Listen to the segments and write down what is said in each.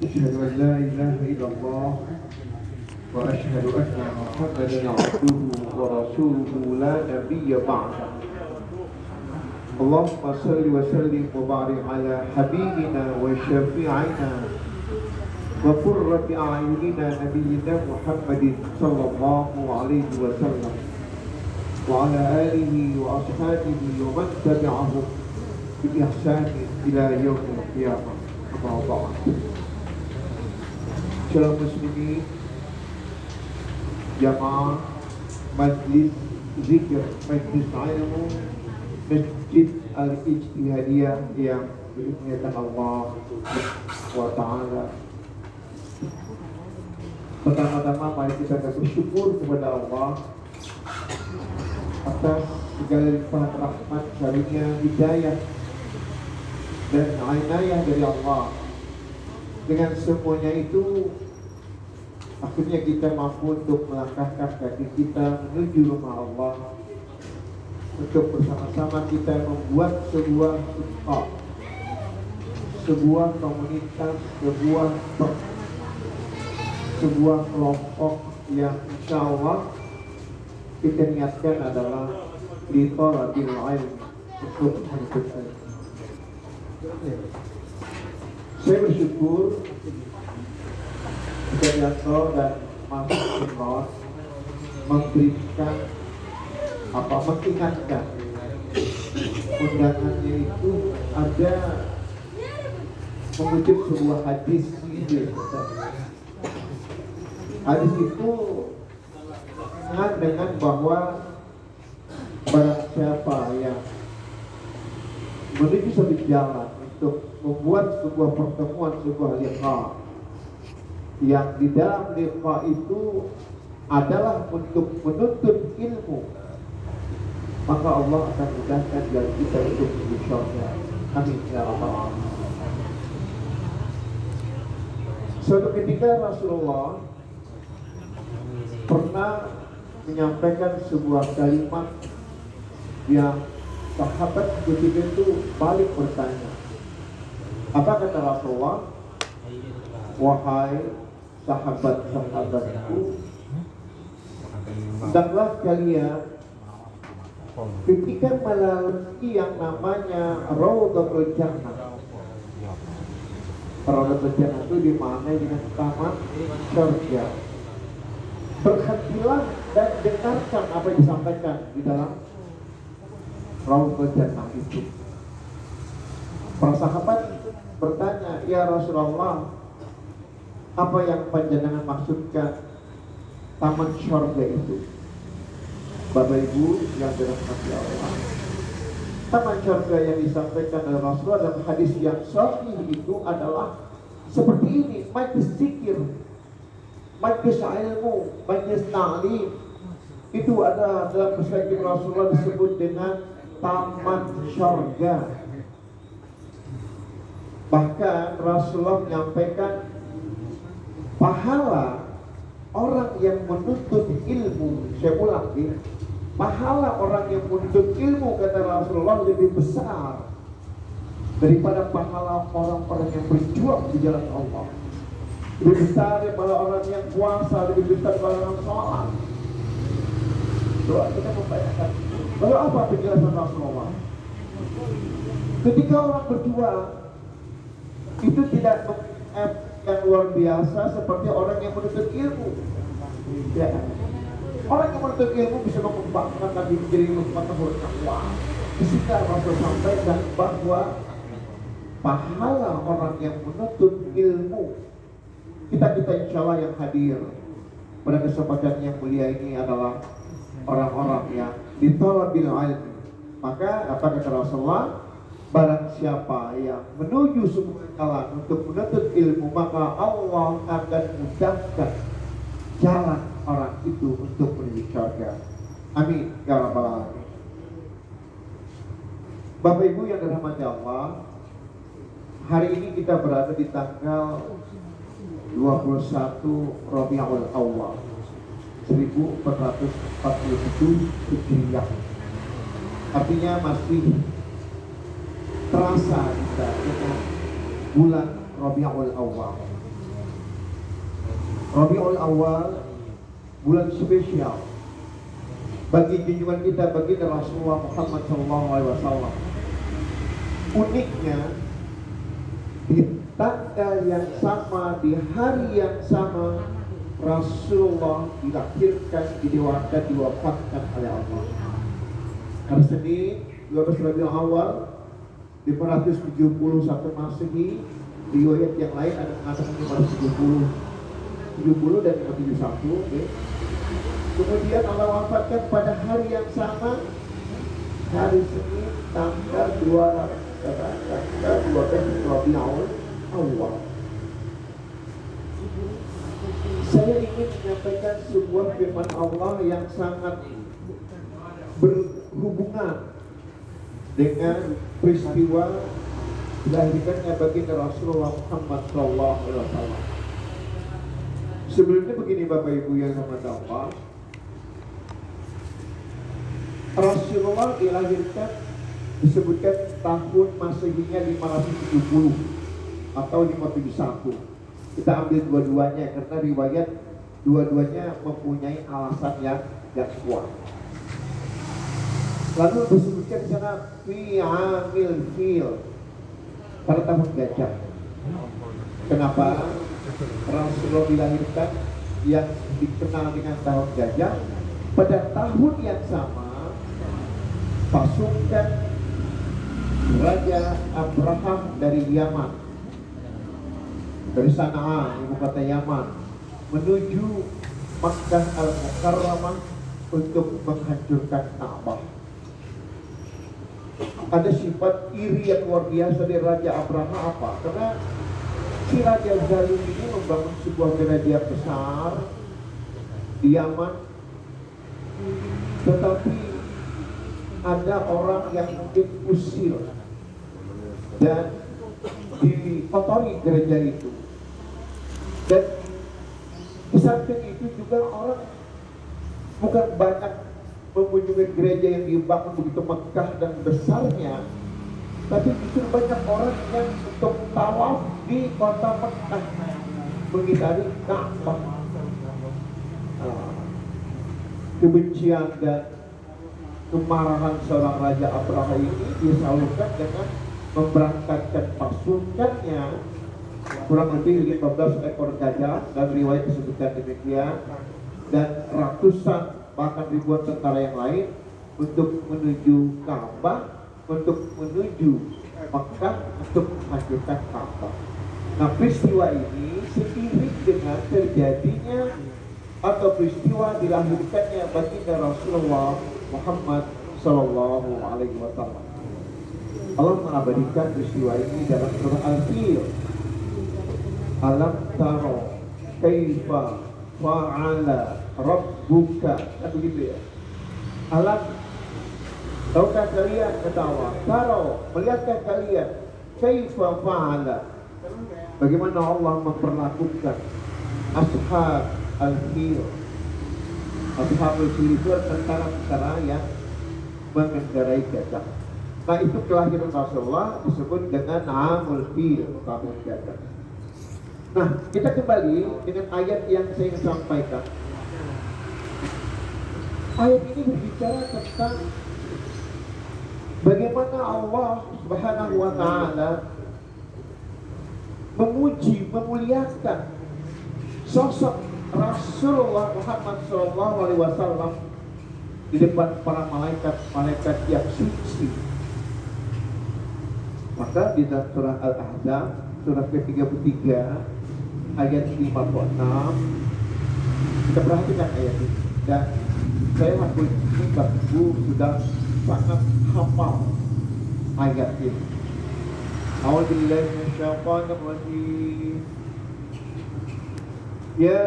أشهد أن لا إله إلا الله وأشهد أن محمدا عبده ورسوله لا نبي بعده. اللهم صل وسلم وبارك على حبيبنا وشفيعنا وقرة أعيننا نبينا محمد صلى الله عليه وسلم وعلى آله وأصحابه ومن تبعهم بإحسان إلى يوم القيامة. أما بعد. Shalom muslimin, jamaah majlis zikir, majlis ilmu Masjid Al-Ijtihadiyah yang dimuliakan Allah wa ta'ala. Pertama-tama mari kita bersyukur kepada Allah atas segala limpahan rahmat, karunia, hidayah dan inayah dari Allah. Dengan semuanya itu, akhirnya kita mampu untuk melangkahkan kaki kita menuju rumah Allah, untuk bersama-sama kita membuat sebuah usaha, sebuah komunitas, sebuah kelompok yang insya Allah kita niatkan adalah di thalabil ilm, untuk menuntut ilmu. Saya bersyukur Jayanto dan Mas Imron mengingatkan undangannya itu ada mengutip sebuah hadis ini. Hadis itu dengan bahwa barang siapa yang menuju satu jalan untuk membuat sebuah pertemuan, sebuah liqa, yang di dalam liqa itu adalah untuk menuntut ilmu, maka Allah akan mudahkan jalan kita untuk menuju surga. Amin ya rabbal alamin. Suatu ketika Rasulullah pernah menyampaikan sebuah kalimat yang sahabat ketika itu balik bertanya. Apa kata Rasulullah? Wahai sahabat-sahabatku, hendaklah kalian ketika melalui yang namanya Raudhatul Jannah. Raudhatul Jannah itu dimaknai dengan taman surga. Berhentilah dan dengarkan apa yang disampaikan di dalam Raudhatul Jannah itu. Para sahabat bertanya, ya Rasulullah, apa yang panjenengan maksudkan taman surga itu? Bapak Ibu yang dirahmati Allah, taman surga yang disampaikan oleh Rasulullah dalam hadis yang sahih itu adalah seperti ini: majlis zikir, majlis ilmu, majlis ta'lim. Itu ada dalam perspektif Rasulullah disebut dengan taman surga. Bahkan Rasulullah menyampaikan pahala orang yang menuntut ilmu, saya ulang ya, pahala orang yang menuntut ilmu kata Rasulullah lebih besar daripada pahala orang-orang yang berjuang di jalan Allah, lebih besar daripada orang yang puasa, lebih besar daripada orang sholat. Doa kita membayangkan. Lalu apa penjelasan Rasulullah? Ketika orang berjuang itu tidak yang luar biasa seperti orang yang menuntut ilmu. Ya. Orang yang menuntut ilmu bisa mengembangkan Nabi menjadi ilmu wah. Ketika Rasul sampaikan bahwa pahala orang yang menuntut ilmu, kita insya Allah yang hadir pada kesempatan yang mulia ini adalah orang-orang yang ditolabil ilmu. Maka apa kata Rasulullah? Barang siapa yang menuju sebuah jalan untuk menuntut ilmu, maka Allah akan mudahkan jalan orang itu untuk menuju surga. Amin ya rabbal alamin. Bapak Ibu yang dirahmati Allah, hari ini kita berada di tanggal 21 Rabiul Awal 1447 Hijriah. Artinya masih terasa kita dengan bulan Rabiul Awal. Rabiul Awal, bulan spesial bagi junjungan kita, bagi Rasulullah Muhammad SAW. Uniknya, di tanggal yang sama, di hari yang sama, Rasulullah dilahirkan, didewakan, diwafatkan oleh Allah. Hari Senin 12 Rabiul Awal 571 Masehi. Riwayat yang lain ada mengatakan 570 dan 571. Okay. Kemudian Allah wafatkan pada hari yang sama, hari Senin tanggal 12 Rabiul Awal. Saya ingin menyampaikan sebuah firman Allah yang sangat berhubungan dengan peristiwa dilahirkannya baginda Rasulullah Muhammad SAW. Sebelumnya begini Bapak Ibu yang dirahmati Allah, Rasulullah dilahirkan disebutkan tahun Masehinya 570 atau 571. Kita ambil dua-duanya karena riwayat dua-duanya mempunyai alasan yang kuat. Lalu disebutkan di sana fi amil fil, pada tahun gajah. Kenapa Rasulullah dilahirkan yang dikenal dengan tahun gajah? Pada tahun yang sama, pasukan Raja Abraham dari Yaman, dari Sana'a, ibu kota Yaman, menuju Makkah Al-Mukarramah untuk menghancurkan Ka'bah. Ada sifat iri yang luar biasa dari Raja Abraham. Apa? Karena si Raja Zalim ini membangun sebuah gereja besar di Yaman, tetapi ada orang yang mungkin usil dan dikotori gereja itu. Dan di samping itu juga orang bukan banyak mengunjungi gereja yang dibangun begitu megah dan besarnya, tapi justru banyak orang yang untuk tawaf di kota Mekah mengitari Ka'bah. Kebencian dan kemarahan seorang Raja Abraham ini disalurkan dengan memberangkatkan pasukannya kurang lebih 15 ekor gajah, dan riwayat disebutkan demikian, dan ratusan bahkan ribuan tentara yang lain untuk menuju Ka'bah, untuk menuju Makkah, untuk menghancurkan Ka'bah. Nah, peristiwa ini seiring dengan terjadinya atau peristiwa dilahirkannya baginda Rasulullah Muhammad Sallallahu Alaihi Wasallam. Allah mengabadikan peristiwa ini dalam surah Al-Fil. Alam taro kaifa fa'ala rabbuka, kan begitu ya. Alam, tahukah kalian, kata Allah, taro, melihatkah kalian kaifa fa'ala, bagaimana Allah memperlakukan ashab al-fil. Ashab al-fil itu tentara-tentara yang mengendarai gajah. Nah, itu kelahiran Rasulullah disebut dengan Amul Fil, tahun gajah. Nah, kita kembali dengan ayat yang saya ingin sampaikan. Ayat ini berbicara tentang bagaimana Allah Subhanahu wa Ta'ala memuji, memuliakan sosok Rasulullah Muhammad SAW di depan para malaikat yang suci. Maka di dalam surah Al-Ahzab, surah ke-33 ayat 56, kita perhatikan ayat ini. Dan saya aku ini Bapak-Ibu sudah sangat hafal ayat ini. A'udzubillahi minasyaitonir rajim. Ya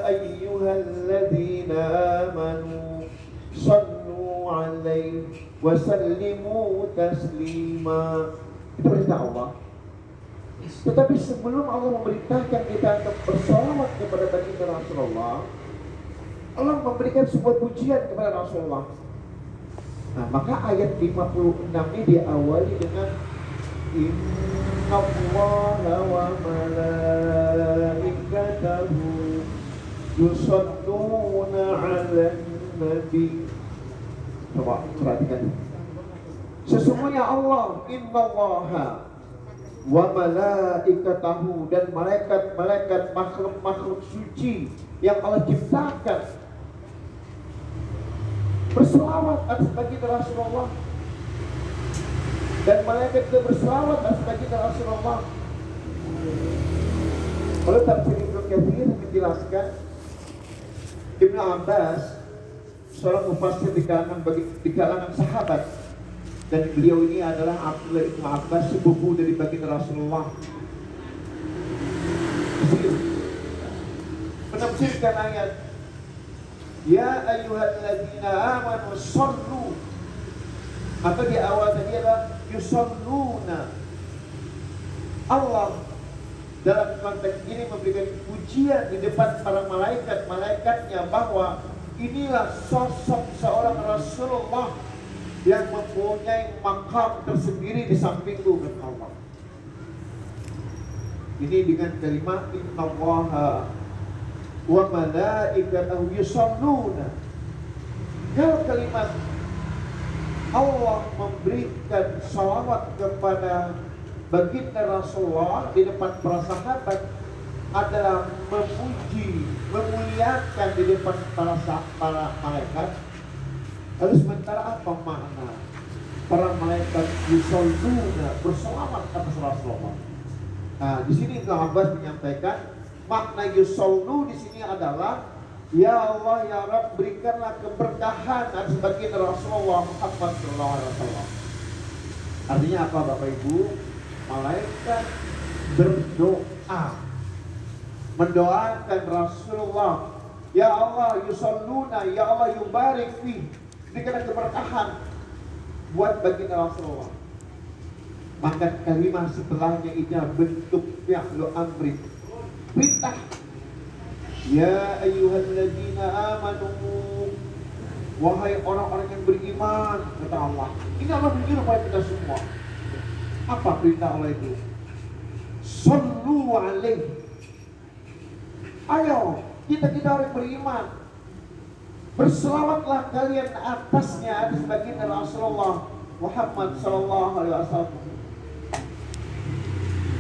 ayyuhalladzina amanu sallu alaihi wa sallimu taslima. Itu perintah Allah. Tetapi sebelum Allah memerintahkan kita untuk bersalawat kepada baginda Rasulullah, Allah memberikan sebuah pujian kepada Rasulullah. Nah, maka ayat 56 ini diawali dengan Inna Allaha wa malaikatahu yusalluna 'alan nabi. Coba perhatikan. Sesungguhnya Allah, innallaha wa malaikatahu, dan malaikat-malaikat makhluk-makhluk suci yang Allah ciptakan berselawat atas baginda Rasulullah, dan malaikat itu berselawat atas baginda Rasulullah. Kalau tafsir Ibnu Katsir menjelaskan, Ibnu Abbas seorang mufassir di kalangan sahabat, dan beliau ini adalah Abdullah Ibnu Abbas, sepupu dari baginda Rasulullah. Menafsirkan ayat ya ayyuhalladzina amanu shallu, atau di awal tadi adalah yusalluna. Allah dalam konteks ini memberikan pujian di depan para malaikatnya bahwa inilah sosok seorang Rasulullah yang mempunyai makam tersendiri di sampingku, kata Allah. Ini dengan kalimat innallaha wa malaikatahu yusalluna. Kalau kalimat Allah memberikan salawat kepada baginda Rasulullah di depan para sahabat adalah memuji, memuliakan di depan para malaikat. Lalu sementara apa makna para malaikat yusalluna, berselawat atas Rasulullah? Nah, di sini Ibnu Abbas menyampaikan makna yusallu di sini adalah ya Allah ya Rabb, berikanlah keberkahan atas baginda Rasulullah Muhammad sallallahu alaihi wasallam. Artinya apa Bapak Ibu? Malaikat berdoa, mendoakan Rasulullah, ya Allah yusalluna, ya Allah yubarik fi, berikan keberkahan buat baginda Rasulullah. Maka kalimat setelahnya ini bentuk fi'lu amri, perintah. Ya ayyuhalladzina amanu, wahai orang-orang yang beriman, kata Allah. Ini Allah menyuruh kepada kita semua. Apa perintah Allah itu? Sallu alaihi. Ayo, kita orang beriman, berselawatlah kalian atasnya, atas baginda Rasulullah Muhammad sallallahu alaihi wasallam.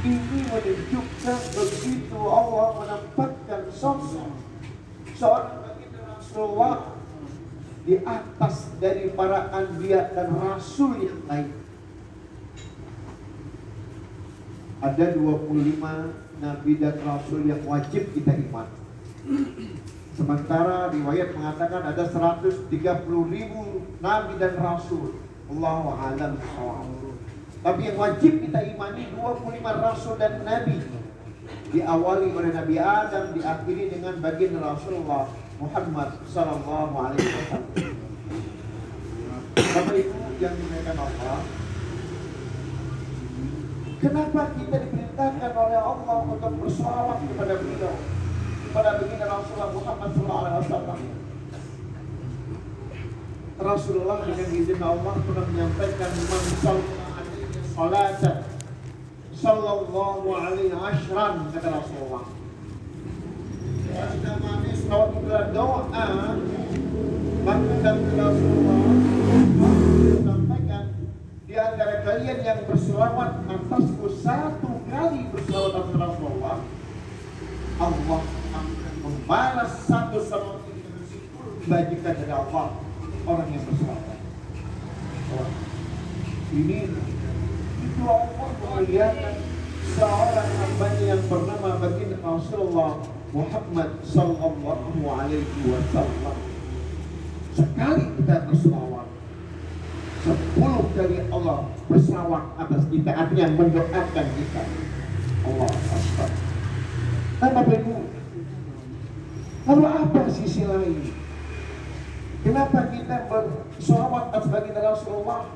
Ini menunjukkan begitu Allah menempatkan sosok seorang baginda Rasulullah di atas dari para anbiya dan rasul yang lain. Ada 25 nabi dan rasul yang wajib kita iman. Sementara riwayat mengatakan ada 130.000 nabi dan rasul. Allahu a'lam bishawab. Tapi yang wajib kita imani 25 rasul dan nabi, diawali oleh Nabi Adam, diakhiri dengan baginda Rasulullah Muhammad sallallahu alaihi wasallam. Bapak Ibu yang dimuliakan Allah, kenapa kita diperintahkan oleh Allah untuk bersalawat kepada beliau, kepada baginda Rasulullah Muhammad sallallahu alaihi wasallam? Rasulullah dengan izin Allah pernah menyampaikan man salatan sallallahu alaihi ashran, kata Rasulullah. Jika manis kalau kita doa, maka kata Rasulullah sampaikan, di antara kalian yang berselawat atasku satu kali berselawat atas Rasulullah, Allah akan membalas satu salawat itu dibagikan dari Allah orang yang berselawat. Ini itu Allah memuliakan seorang hambanya yang bernama baginda Rasulullah Muhammad sallallahu alaihi wasallam. Sekali kita berselawat, 10 kali Allah berselawat atas kita, artinya mendoakan kita. Allah Akbar. Nah Bapak Ibu, lalu apa sisi lain? Kenapa kita berselawat atas baginda Rasulullah?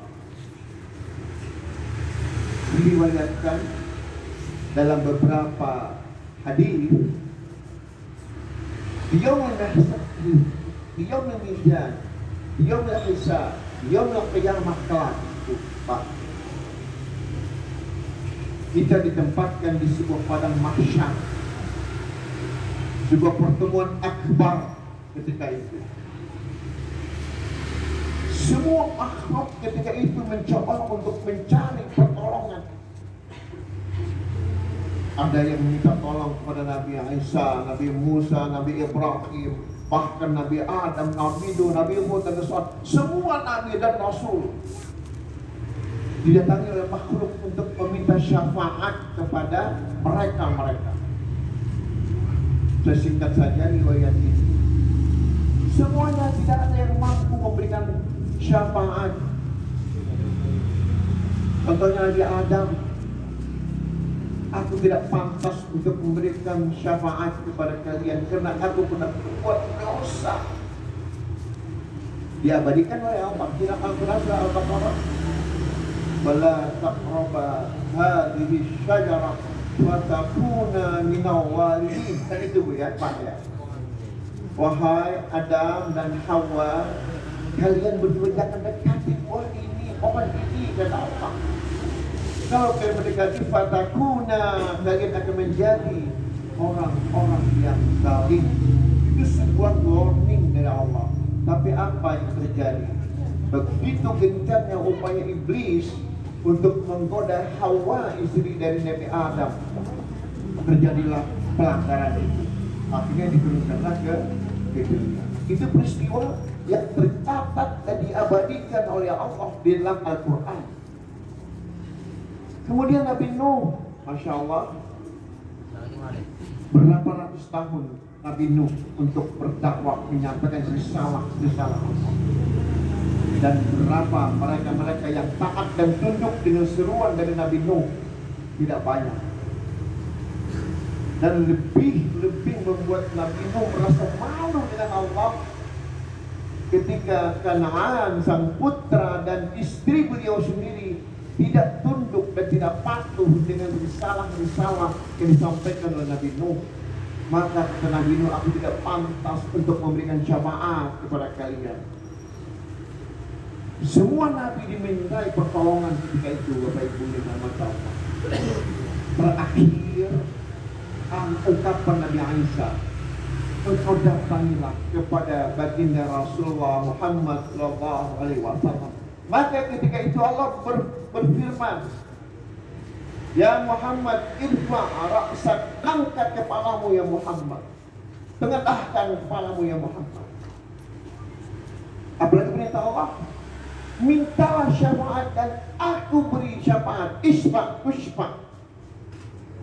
Diriwayatkan dalam beberapa hadis, yaumul mahsyar, yaumul mizan, yaumul hisab, yaumul qiyamah kelak, Pak, kita ditempatkan di sebuah padang mahsyar. sebuah pertemuan akbar ketika itu. Semua makhluk ketika itu mencoba untuk mencari pertolongan. Ada yang minta tolong kepada Nabi Isa, Nabi Musa, Nabi Ibrahim, bahkan Nabi Adam, Nabi Nuh, Nabi Hud, dan semua Nabi dan Rasul didatangi oleh makhluk untuk meminta syafaat kepada mereka. Sesingkat saja riwayat ini, semuanya tidak ada yang mampu memberikan syafaat. Contohnya Nabi Adam, aku tidak pantas untuk memberikan syafaat kepada kalian karena aku pernah berbuat dosa. Diabadikan oleh Allah. Tidak Al-Quran surah Al-Baqarah. Bala taqraba hadhihi syajarah wa takuna minal walidin. Kan itu Bu ya, Pak ya. Wahai Adam dan Hawa, kalian berdua jangan dekati pohon ini, kata Allah. Kalau kalian mendekati fatakuna, kalian akan menjadi orang-orang yang zalim. Itu sebuah warning dari Allah. Tapi apa yang terjadi? Begitu gencarnya upaya iblis untuk menggoda Hawa, istri dari Nabi Adam, terjadilah pelanggaran itu. Akhirnya diturunkanlah ke dunia. Itu peristiwa yang tercatat dan diabadikan oleh Allah di dalam Al-Quran. Kemudian Nabi Nuh, Masya Allah, berapa ratus tahun Nabi Nuh untuk berdakwah, menyampaikan risalah Allah. Dan berapa mereka yang taat dan tunduk dengan seruan dari Nabi Nuh? Tidak banyak. Dan lebih membuat Nabi Nuh merasa malu dengan Allah ketika Kanaan, sang putra dan istri beliau sendiri tidak tunduk dan tidak patuh dengan risalah-risalah yang disampaikan oleh Nabi Nuh. Maka kata Nabi Nuh, aku tidak pantas untuk memberikan syafaat kepada kalian. Semua Nabi dimintai pertolongan ketika itu, Bapak Ibu yang Allah. Terakhir ucapan Nabi Isa, engkau datangilah kepada baginda Rasulullah Muhammad SAW. Maka ketika itu Allah berfirman, ya Muhammad, irfa' ra'sak, angkat kepalamu ya Muhammad, tengadahkan kepalamu ya Muhammad. Apalagi perintah Allah, mintalah syafaat dan aku beri syafaat. Isfa' tushfa'.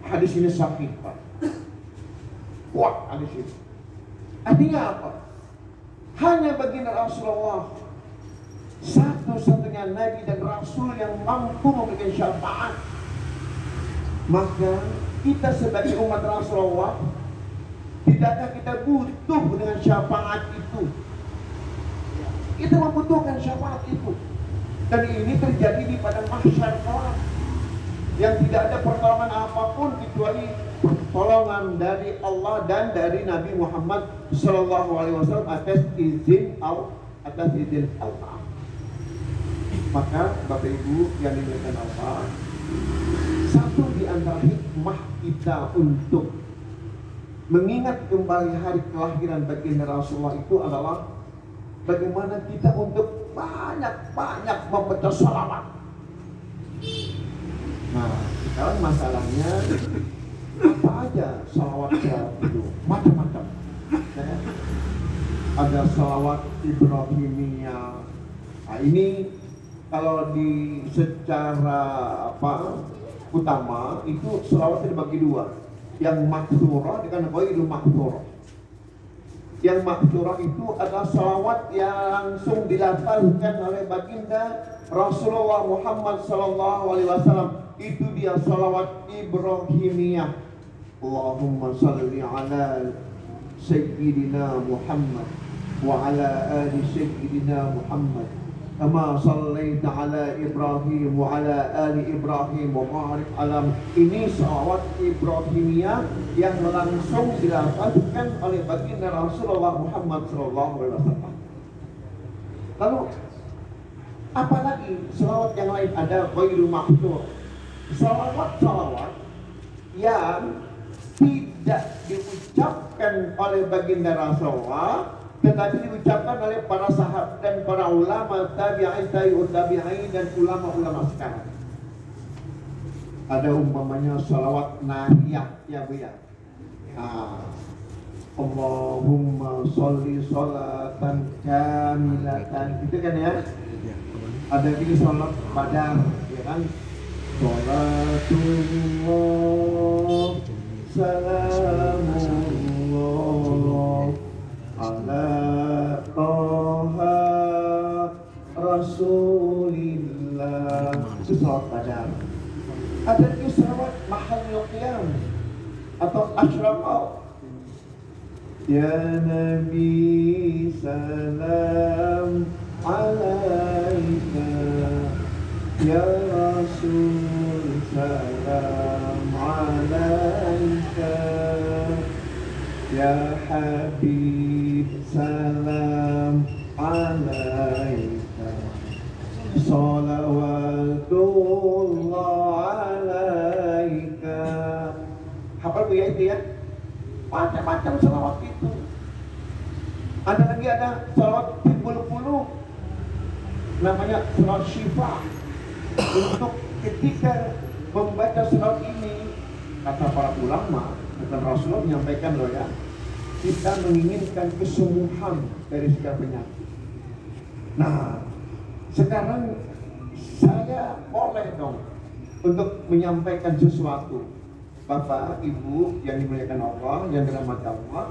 Hadis ini sahih, Pak. Wah, hadis ini artinya apa? Hanya baginda Rasulullah satu-satunya Nabi dan Rasul yang mampu memberikan syafaat. Maka kita sebagai umat Rasulullah, tidakkah kita butuh dengan syafaat itu? Kita membutuhkan syafaat itu. Dan ini terjadi di pada mahsyar kelak, yang tidak ada pertolongan apapun kecuali pertolongan dari Allah dan dari Nabi Muhammad SAW atas izin Allah. Maka Bapak Ibu yang dimuliakan Allah, satu di antara hikmah kita untuk mengingat kembali hari kelahiran baginda Rasulullah itu adalah bagaimana kita untuk banyak-banyak membaca sholawat. Nah, sekarang masalahnya apa aja sholawatnya itu? Macam-macam. Ya. Ada sholawat Ibrahimiyah. Nah, ini kalau di secara utama itu sholawatnya dibagi dua. Yang maksurah dengan ghairu maksurah. Yang maksurah itu adalah sholawat yang langsung dilafalkan oleh baginda Rasulullah Muhammad SAW. Itu dia sholawat Ibrahimiyah. Allahumma salli ala Sayyidina Muhammad wa ala ali Sayyidina Muhammad kama sallaita ala Ibrahim wa ala ali Ibrahim wa barik ala. Ini sholawat Ibrahimiyah yang langsung dilafazkan oleh baginda Rasulullah Muhammad SAW. Lalu apalagi sholawat yang lain? Ada ghairu maksur, sholawat yang tidak diucapkan diucapkan oleh baginda Rasulullah, tetapi diucapkan oleh para sahabat dan para ulama tabi'in, tabi'in dan ulama-ulama sekarang. Ada umpamanya salawat nahiyah ya Bu ya. Allahumma sholli sholatan kamilatan, gitu kan ya. Ada juga salat badar, ya kan. Salatullah salamullah ala toha rasulillah, itu salat badar. Ada juga salat mahallul qiyam atau asyraqah. Ya Nabi salam alaika, ya Rasul salam alaika, ya Habib salam alaika, salawatullah alaika. Hafal Bu ya itu ya? Macam-macam salawat itu. Ada lagi salawat timbul qulub, namanya salawat syifa. Untuk ketika membaca salawat ini, kata para ulama, kata Rasulullah menyampaikan loh ya, kita menginginkan kesembuhan dari segala penyakit. Nah, sekarang saya boleh dong untuk menyampaikan sesuatu. Bapak, Ibu yang dimuliakan Allah, yang dirahmati Allah,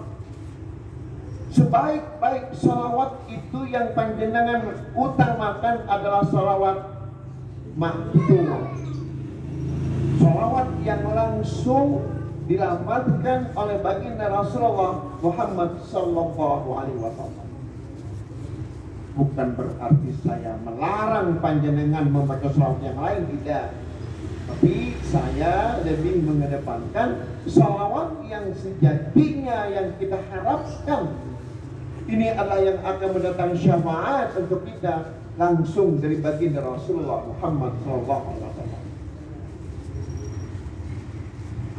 sebaik-baik salawat itu yang panjenengan utamakan adalah salawat maktum, salawat yang langsung dilafazkan oleh baginda Rasulullah Muhammad sallallahu alaihi wasallam. Bukan berarti saya melarang panjenengan membaca salawat yang lain, tidak. Tapi saya lebih mengedepankan salawat yang sejatinya yang kita harapkan. Ini adalah yang akan mendatangkan syafaat untuk kita langsung dari baginda Rasulullah Muhammad SAW.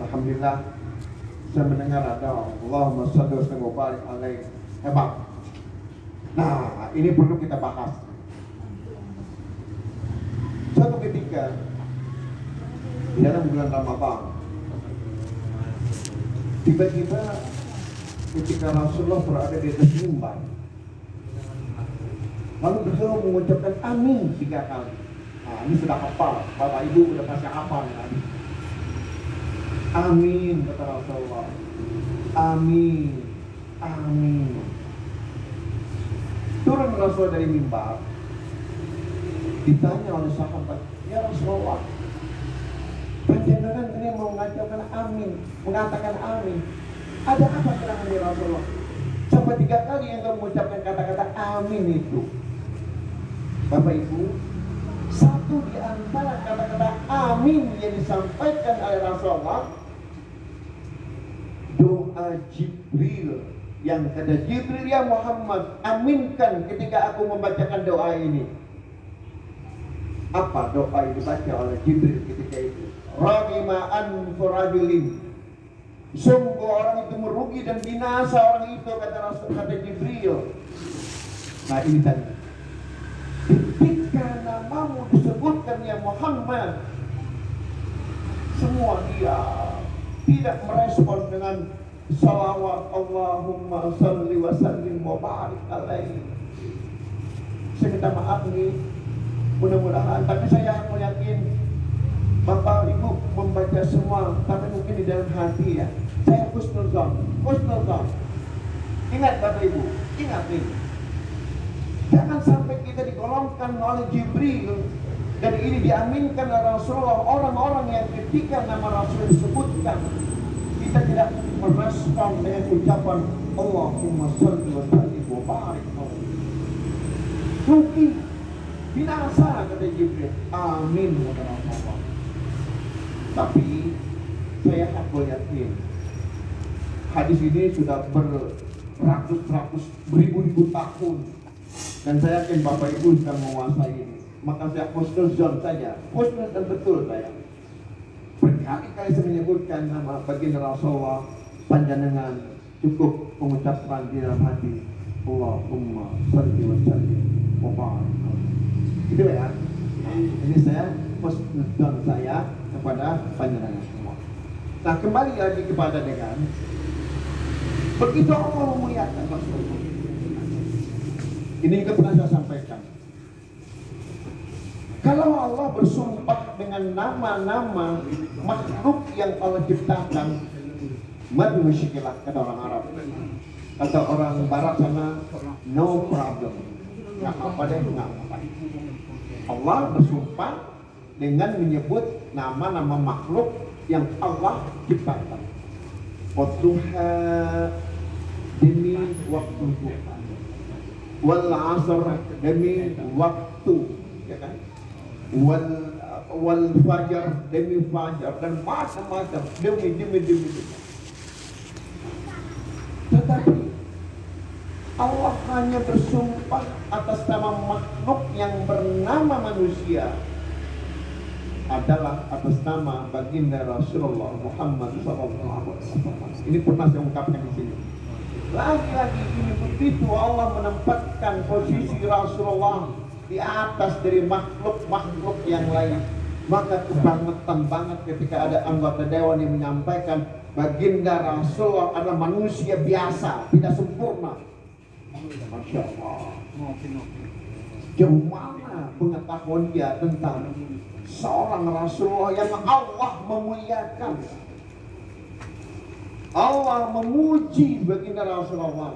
Alhamdulillah, saya mendengar ada Allahumma shalli wa barik alaihi. Hebat. Nah, ini perlu kita bahas. Suatu ketika di dalam bulan Ramadan, tiba-tiba ketika Rasulullah berada di atas mimbar, lalu beliau mengucapkan amin 3 kali. Nah, ini sudah hafal, Bapak Ibu sudah pasti hafal kan? Amin kata Rasulullah. Amin, amin. Turun Rasul dari mimbar, ditanya oleh sahabat, ya Rasulullah, panjenengan ini mau mengucapkan amin, mengatakan amin. Ada apa gerangan ya Rasulullah? Sampai 3 kali yang kamu mengucapkan kata-kata amin itu. Bapak Ibu, satu di antara kata-kata amin yang disampaikan oleh Rasulullah, doa Jibril, yang kata Jibril, ya Muhammad, aminkan ketika aku membacakan doa ini. Apa doa yang dibaca oleh Jibril ketika itu? Rahima anfu rajulin, sungguh orang itu merugi dan binasa orang itu, kata Rasul, kata Jibril. Nah ini tadi, ketika namamu disebutkan ya Muhammad, semua dia tidak merespon dengan salawat Allahumma shalli wa sallim wa barik alaihi. Saya minta maaf nih, mudah-mudahan, tapi saya yakin Bapak Ibu membaca semua, tapi mungkin di dalam hati ya, saya husnuzan. Ingat Bapak Ibu, ingat ini, jangan sampai kita digolongkan oleh Jibril dan ini diaminkan oleh Rasulullah, orang-orang yang ketika nama Rasul disebutkan kita tidak merespon dengan ucapan Allahumma shalli wa sallim wa barik alaihi. Rugi, binasa, kata Jibril. Amin kata Rasulullah. Tapi saya aku yakin hadis ini sudah beratus-ratus, beribu-ribu tahun, dan saya yakin Bapak Ibu sudah menguasai ini. Maka saya husnuzon saja, husnuz dan betul saya. Berkali-kali saya menyebutkan nama baginda Rasulullah, panjenengan cukup mengucapkan di dalam hati Allahumma shalli wa sallim wa barik. Gitu ya. Ini saya husnuzon saya kepada panjenengan semua. Nah, kembali lagi kepada dengan begitu Allah memuliakan Rasulullah. Ini juga pernah saya sampaikan. Kalau Allah bersumpah dengan nama-nama makhluk yang Allah ciptakan, mad musykilah kata orang Arab. Kata orang Barat sana, no problem. Nggak apa deh, nggak apa. Allah bersumpah dengan menyebut nama-nama makhluk yang Allah ciptakan. Wadduha, demi waktu duha. Wal asr, demi waktu, ya kan? Wal fajar, demi fajar, dan macam-macam demi. Tetapi Allah hanya bersumpah atas nama makhluk yang bernama manusia adalah atas nama baginda Rasulullah Muhammad SAW. Ini pernah saya ungkapkan di sini. Lagi-lagi ini begitu Allah menempatkan posisi Rasulullah di atas dari makhluk-makhluk yang lain, maka kebangetan banget ketika ada anggota dewan yang menyampaikan baginda Rasulullah adalah manusia biasa, tidak sempurna. Masya Allah. Jauh mana pengetahuan dia tentang seorang Rasulullah yang Allah memuliakan. Allah memuji baginda Rasulullah.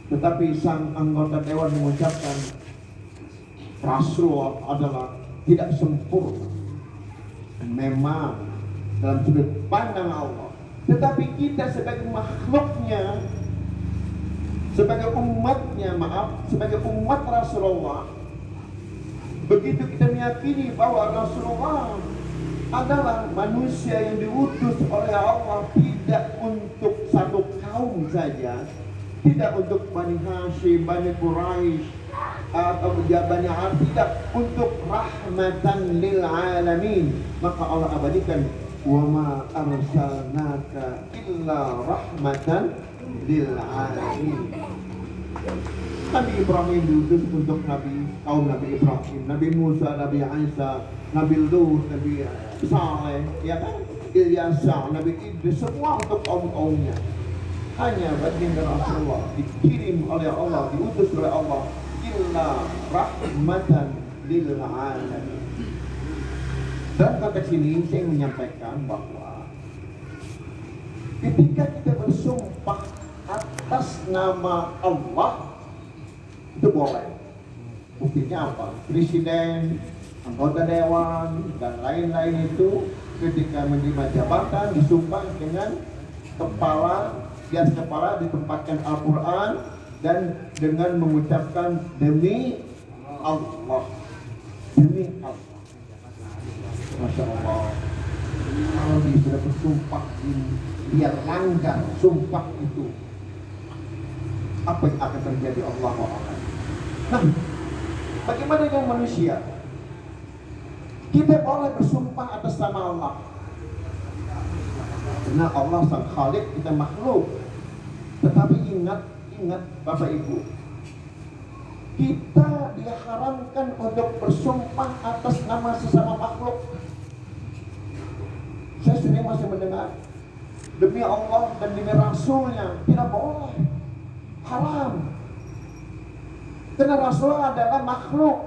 Tetapi sang anggota dewan mengucapkan Rasulullah adalah tidak sempurna. Memang dalam sudut pandang Allah. Tetapi kita sebagai makhluknya, sebagai umatnya, sebagai umat Rasulullah, begitu kita meyakini bahwa Rasulullah adalah manusia yang diutus oleh Allah tidak untuk satu kaum saja, tidak untuk Bani Hashim, Bani Quraisy atau Bani Arab, tidak, untuk rahmatan lil alamin. Maka Allah abadikan wa ma arsalnaka illa rahmatan lil alamin. Nabi Ibrahim diutus untuk kaum Nabi Ibrahim, Nabi Musa, Nabi Isa, Nabi Lut, Nabi Saleh, ya kan? Ilyasa, Nabi Idris, semua untuk kaum-kaumnya. Hanya baginda Rasulullah dikirim oleh Allah, diutus oleh Allah, illa rahmatan lil alamin. Dalam konteks ini saya menyampaikan bahwa ketika kita bersumpah atas nama Allah itu boleh. Buktinya apa? Presiden, anggota dewan, dan lain-lain itu ketika menerima jabatan disumpah dengan di atas kepala ditempatkan Al-Quran dan dengan mengucapkan demi Allah. Demi Allah. Masya Allah. Kalau dia sudah bersumpah, dia langgar sumpah itu, apa yang akan terjadi? Allahu a'lam. Nah, bagaimana dengan manusia? Kita boleh bersumpah atas nama Allah, karena Allah sang Khalik, kita makhluk. Tetapi ingat Bapak Ibu, kita diharamkan untuk bersumpah atas nama sesama makhluk. Saya sering masih mendengar demi Allah dan demi Rasulnya, tidak boleh, haram. Karena Rasulullah adalah makhluk,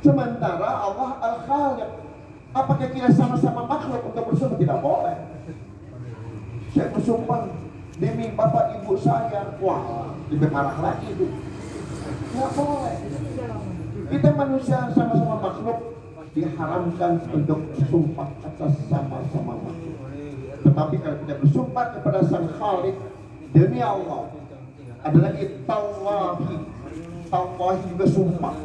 sementara Allah Al-Khaliq. Apakah kita sama-sama makhluk untuk bersumpah? Tidak boleh. Saya bersumpah demi bapak ibu saya, wah, lebih marah lagi itu. Tidak boleh. Kita manusia sama-sama makhluk, diharamkan untuk bersumpah atas sama-sama makhluk. Tetapi kalau kita bersumpah kepada Sang Khalik demi Allah, ada lagi tawahi. Tawahi juga sumpah.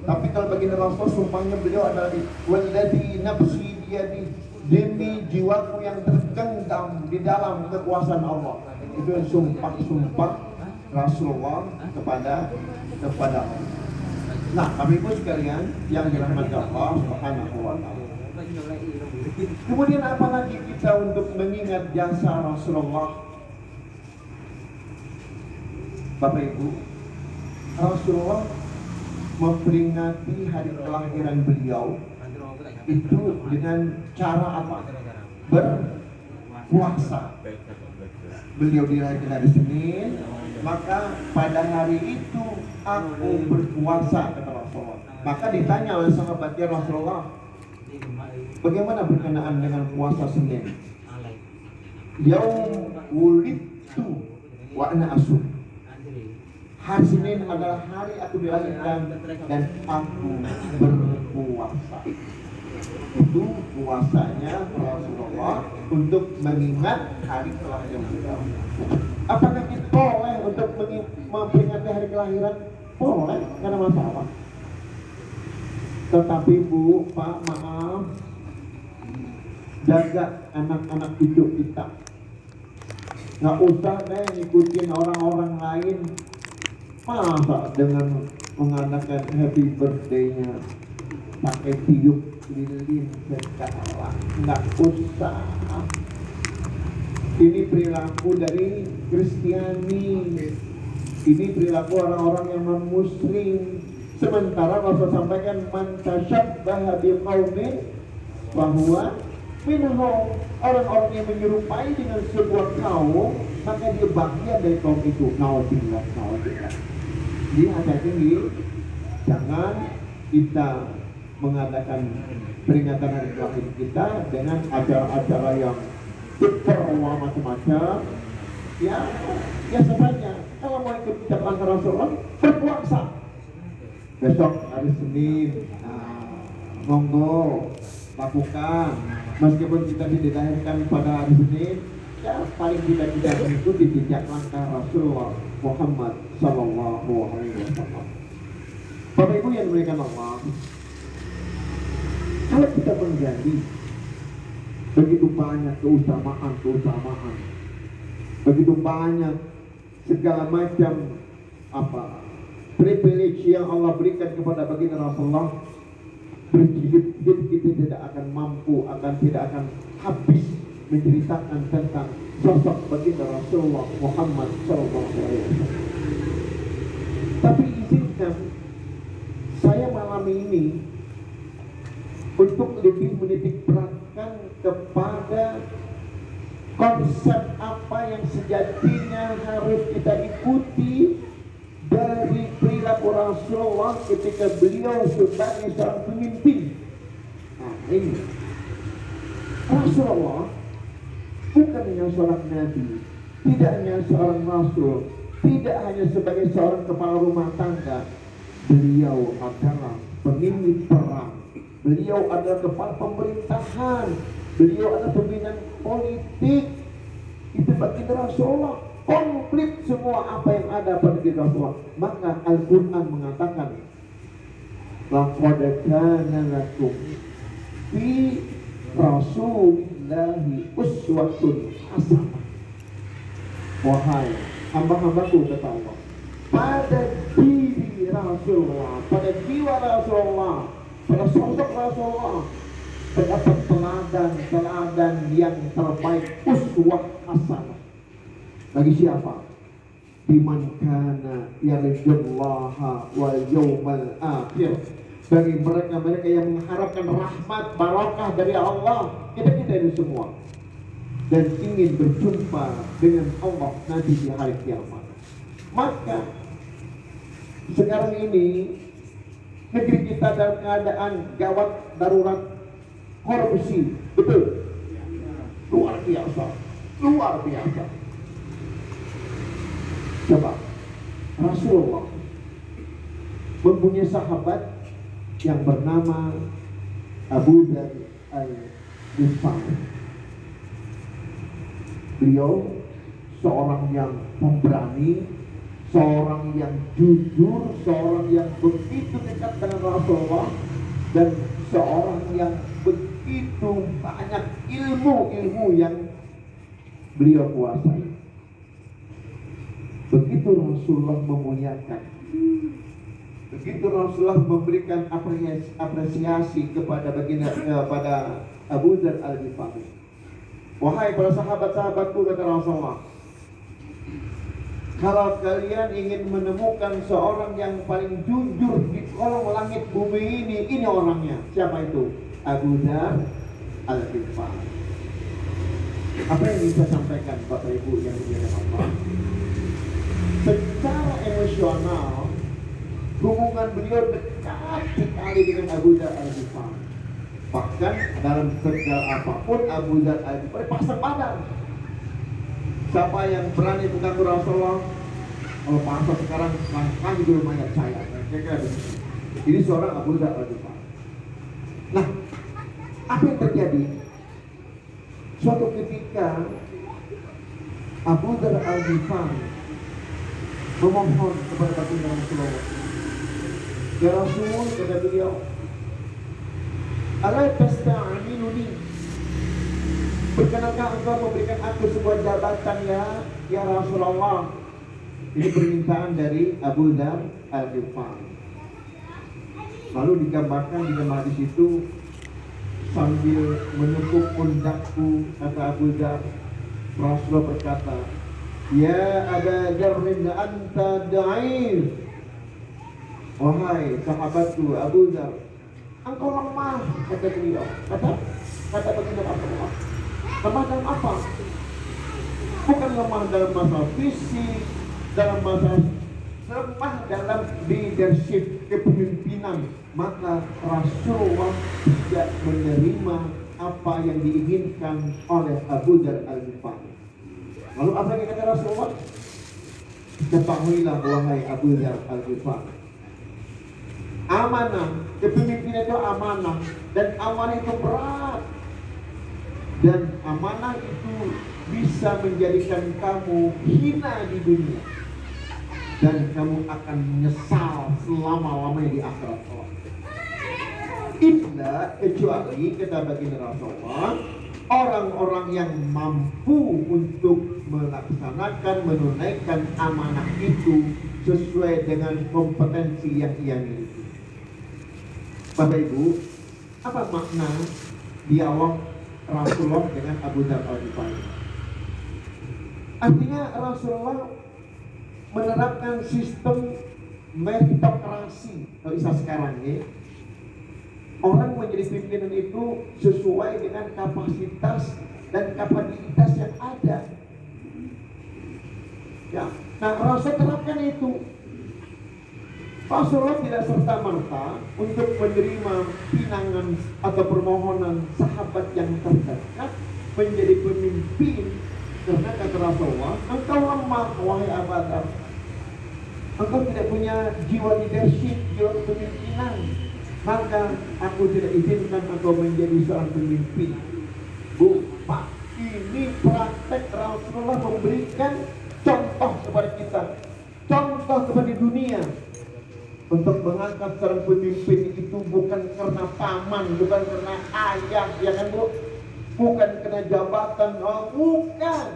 Tapi kalau baginda Rasul, sumpahnya beliau adalah walladzi nafsi biyadi, demi jiwaku yang tergenggam di dalam kekuasaan Allah. Itu yang sumpah Rasulullah kepada Allah. Nah, Bapak Ibu sekalian yang dirahmati Allah Subhanahu wa taala. Kemudian apalagi kita untuk mengingat jasa Rasulullah. Bapak Ibu, Rasulullah memperingati hari kelahiran beliau itu dengan cara apa? Berpuasa. Beliau dilahirkan hari Senin, maka pada hari itu aku berpuasa, kata Rasulullah. Maka ditanya oleh sahabatnya, Rasulullah, bagaimana berkenaan dengan puasa Senin? Yaum wulidtu wa ana asum. Hari Senin adalah hari aku dilahirkan dan aku berpuasa. Itu puasanya Rasulullah untuk mengingat hari kelahiran beliau. Apakah kita boleh untuk memperingati hari kelahiran? Boleh, tidak ada masalah. Tetapi Bu, Pak, maaf, jaga anak-anak cucu kita. Nggak usah deh ngikutin orang-orang lain. Masa dengan mengadakan happy birthday-nya pakai tiup lilin segala, nggak usah. Ini perilaku dari Kristiani, ini perilaku orang-orang yang non-Muslim. Sementara Rasul sampaikan man tasyabbaha biqaumin fahuwa minhum. Orang-orang yang menyerupai dengan sebuah kaum, maka dia bagian dari kaum itu. Naudzubillah. Jadi hati-hati, jangan kita mengadakan peringatan hari kelahiran kita dengan acara-acara yang super macam-macam. Ya saja. Kalau mau ikut ucapan Rasulullah, berpuasa. Besok hari Senin, monggo lakukan. Meskipun kita dilahirkan pada hari Senin, ya paling tidak mengikuti jejak langkah Rasulullah Muhammad Sallallahu Alaihi Wasallam. Bapak Ibu yang dimuliakan Allah, kalau kita menggali begitu banyak keutamaan, begitu banyak segala macam privilege yang Allah berikan kepada baginda Rasulullah, berjilid-jilid kita tidak akan mampu, tidak akan habis menceritakan tentang sosok baginda Rasulullah Muhammad Sallallahu Alaihi Wasallam. Tapi izinkan saya malam ini untuk lebih menitik beratkan kepada konsep apa yang sejatinya harus kita ikuti dari perilaku Rasulullah ketika beliau sebagai seorang pemimpin. Nah, ini Rasulullah bukan hanya seorang nabi, tidak hanya seorang rasul, tidak hanya sebagai seorang kepala rumah tangga. Beliau adalah pemimpin perang, beliau adalah kepala pemerintahan, beliau adalah pimpinan politik. Itu baginda Rasulullah, komplit semua apa yang ada pada diri Rasulullah. Maka Al-Quran mengatakan, laqad kana lakum fi Rasulillahi uswatun hasanah. Wahai hamba-hambaku, kata Allah, pada diri Rasulullah, pada jiwa Rasulullah, pada sosok Rasulullah terdapat teladan yang terbaik, uswah hasanah. Bagi siapa? Biman kana yarjullaha wal yawmal akhir. Bagi mereka yang mengharapkan rahmat barakah dari Allah, kita ini semua, dan ingin berjumpa dengan Allah nanti di hari kiamat. Maka sekarang ini negeri kita dalam keadaan gawat, darurat, korupsi, betul, luar biasa. Coba Rasulullah mempunyai sahabat yang bernama Abu Dzar Al-Ghifari. Beliau seorang yang pemberani, seorang yang jujur, seorang yang begitu dekat dengan Rasulullah, dan seorang yang begitu banyak ilmu yang beliau kuasai. Begitu Rasulullah memuliakan, Begitu Rasulullah memberikan apresiasi kepada pada Abu Dzar Al-Ghifari. Wahai para sahabat-sahabatku, kata Rasulullah, kalau kalian ingin menemukan seorang yang paling jujur di kolong langit bumi ini orangnya. Siapa itu? Abu Dzar Al-Ghifari. Apa yang bisa sampaikan Bapak Ibu yang dimuliakan Allah? Secara emosional, hubungan beliau dekat sekali dengan Abu Dzar Al-Ghifari. Bahkan dalam segala apapun Abu Dzar Al-Ghifari pasang badan. Siapa yang berani mengganggu Rasulullah? Kalau pasang sekarang langkah dulu mayat saya. Kira-kira begitu. Ini seorang Abu Dzar Al-Ghifari. Nah, apa yang terjadi? Suatu ketika Abu Dzar Al-Ghifari memohon kepada baginda Rasulullah. Ya Rasul, kata beliau, ala tasta'minuni, berkenankah engkau memberikan aku sebuah jabatan ya Rasulullah? Ini permintaan dari Abu Dzar Al-Ghifari. Lalu digambarkan di hadis itu sambil menepuk pundakku, kata Abu Dzar, Rasulullah berkata, ya Aba Dzarrin anta da'if. Wahai sahabatku Abu Dzar, engkau lemah, kata beliau. Kata baginda Rasulullah, lemah dalam apa? Bukan lemah dalam masalah fisik, dalam masalah lemah dalam leadership, kepemimpinan. Maka Rasulullah tidak menerima apa yang diinginkan oleh Abu Dzar Al-Ghifari. Lalu apa yang kata Rasulullah? Ketahuilah wahai Abu Dzar Al-Ghifari, amanah, kepemimpinan itu amanah, dan amanah itu berat, dan amanah itu bisa menjadikan kamu hina di dunia, dan kamu akan menyesal selama-lamanya di akhirat kelak. Illa kecuali, kata baginda Rasulullah, orang-orang yang mampu untuk melaksanakan, menunaikan amanah itu sesuai dengan kompetensi yang ia miliki. Bapak Ibu, apa makna dialog Rasulullah dengan Abu Dzar Al-Ghifari? Artinya Rasulullah menerapkan sistem meritokrasi. Kalau istilah sekarang ya, orang menjadi pimpinan itu sesuai dengan kapasitas dan kapabilitas yang ada. Ya, nah Rasul terapkan itu. Rasulullah tidak serta-merta untuk menerima pinangan atau permohonan sahabat yang terdekat menjadi pemimpin, karena kata Rasulullah, engkau lemah wahai Abu Dzar, engkau tidak punya jiwa leadership, jiwa kepemimpinan, maka aku tidak izinkan engkau menjadi seorang pemimpin. Bu, Pak, ini praktek Rasulullah memberikan contoh kepada kita, contoh kepada dunia. Untuk mengangkat seorang pemimpin itu bukan karena paman, bukan karena ayah, ya kan Bu? Bukan karena jabatan, bukan.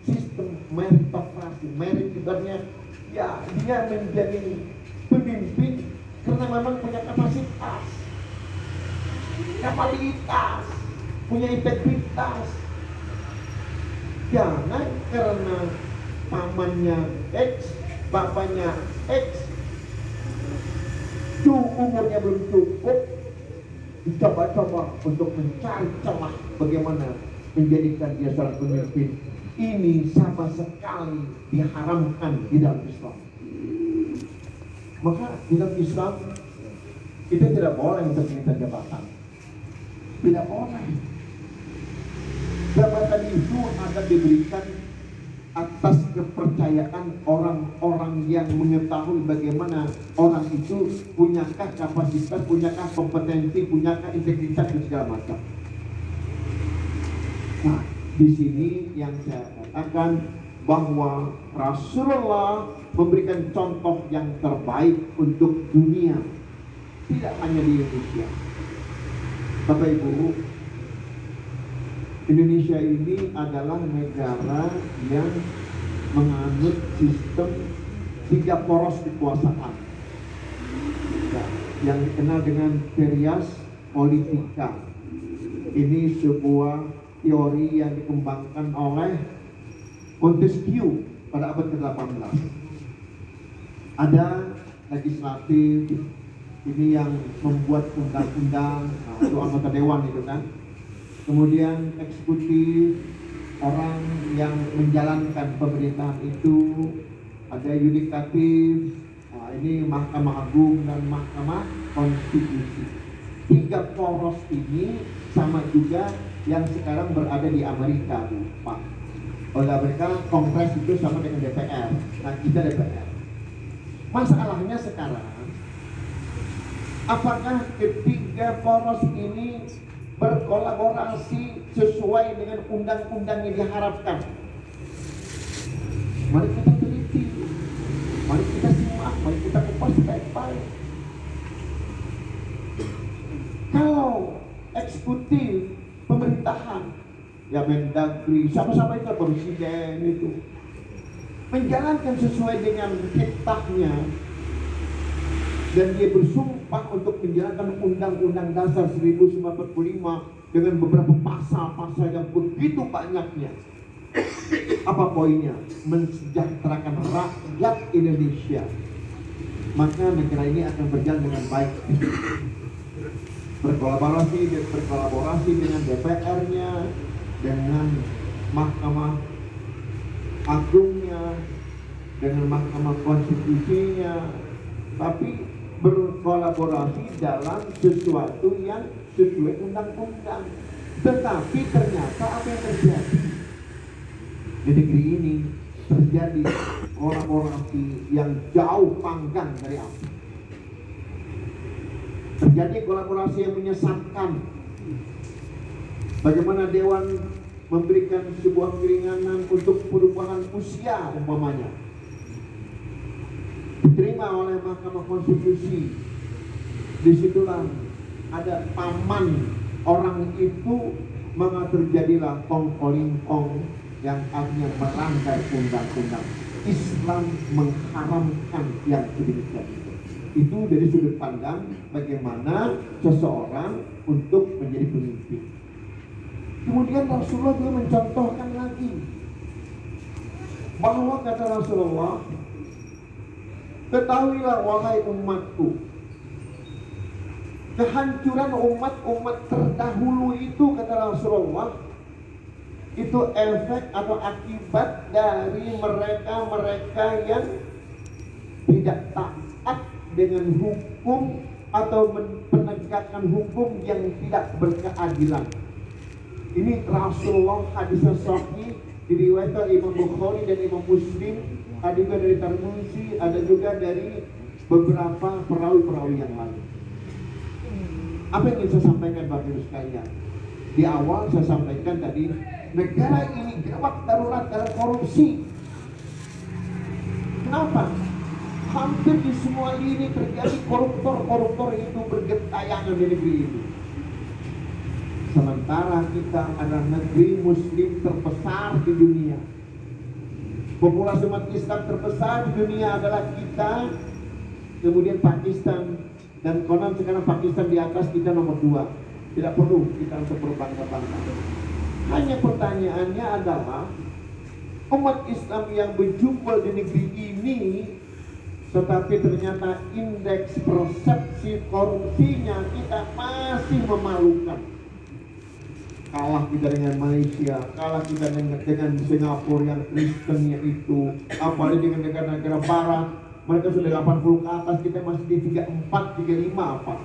Sistem meritokrasi, merit ibaratnya, ya dia menjadi pemimpin karena memang punya kapasitas, punya integritas. Jangan karena pamannya X, bapaknya X, umurnya belum cukup, dicoba-coba untuk mencari celah bagaimana menjadikan dia seorang pemimpin. Ini sama sekali diharamkan di dalam Islam. Maka di dalam Islam kita tidak boleh untuk minta jabatan, tidak boleh. Jabatan itu akan diberikan atas kepercayaan orang-orang yang mengetahui bagaimana orang itu punyakah kapasitas, punyakah kompetensi, punyakah integritas dan segala macam. Nah, di sini yang saya katakan bahwa Rasulullah memberikan contoh yang terbaik untuk dunia, tidak hanya di Indonesia. Bapak Ibu, Indonesia ini adalah negara yang menganut sistem tiga poros kekuasaan, ya, yang dikenal dengan Trias Politica. Ini sebuah teori yang dikembangkan oleh Montesquieu pada abad ke-18. Ada legislatif, ini yang membuat undang-undang, itu anggota dewan itu kan. Kemudian eksekutif, orang yang menjalankan pemerintahan itu. Ada yudikatif, ini Mahkamah Agung dan Mahkamah Konstitusi. Tiga poros ini sama juga yang sekarang berada di Amerika, Pak. Oleh Amerika, Kongres itu sama dengan DPR. Nah, kita DPR. Masalahnya sekarang, apakah ketiga poros ini berkolaborasi sesuai dengan undang-undang yang diharapkan? Mari kita teliti, mari kita simak, mari kita kupas baik-baik. Kalau eksekutif, pemerintahan, ya Mendagri, sama-sama itu presiden itu menjalankan sesuai dengan kitabnya, dan dia bersumpah untuk menjalankan Undang-Undang Dasar 1945 dengan beberapa pasal-pasal yang begitu banyaknya. Apa poinnya? Mensejahterakan rakyat Indonesia. Maka negara ini akan berjalan dengan baik. Berkolaborasi dengan DPR-nya, dengan Mahkamah Agungnya, dengan Mahkamah Konstitusinya, tapi berkolaborasi dalam sesuatu yang sesuai undang-undang. Tetapi ternyata apa yang terjadi di negeri ini, terjadi kolaborasi yang jauh panggang dari api. Terjadi kolaborasi yang menyesatkan. Bagaimana Dewan memberikan sebuah keringanan untuk perubahan usia umpamanya, diterima oleh Mahkamah Konstitusi. Disitulah ada paman orang itu, maka terjadilah kong-kolingkong yang akhirnya melanggar undang-undang. Islam mengharamkan yang sedemikian itu. Itu dari sudut pandang bagaimana seseorang untuk menjadi pemimpin. Kemudian Rasulullah juga mencontohkan lagi bahwa kata Rasulullah, ketahuilah wahai umatku, kehancuran umat-umat terdahulu itu, kata Rasulullah, itu efek atau akibat dari mereka-mereka yang tidak taat dengan hukum atau menegakkan hukum yang tidak berkeadilan. Ini Rasulullah, hadisnya sahih, diriwayatkan Imam Bukhari dan Imam Muslim, ada juga dari Tirmidzi, ada juga dari beberapa perawi-perawi yang lain. Apa yang ingin saya sampaikan Bapak Ibu sekalian? Di awal saya sampaikan tadi, negara ini gawat darurat dalam korupsi. Kenapa? Hampir di semua lini terjadi koruptor itu bergentayangan di negeri ini. Sementara kita adalah negeri Muslim terbesar di dunia. Populasi umat Islam terbesar di dunia adalah kita, kemudian Pakistan, dan konon sekarang Pakistan di atas, kita nomor 2. Tidak perlu kita untuk berbangga-bangga. Hanya pertanyaannya adalah, umat Islam yang berjumpa di negeri ini, tetapi ternyata indeks persepsi korupsinya kita masih memalukan. Kalah kita dengan Malaysia, kalah kita dengan Singapura yang Kristennya itu, apalagi dengan negara-negara barat, mereka sudah 80 ke atas, kita masih di 34, 35 apa.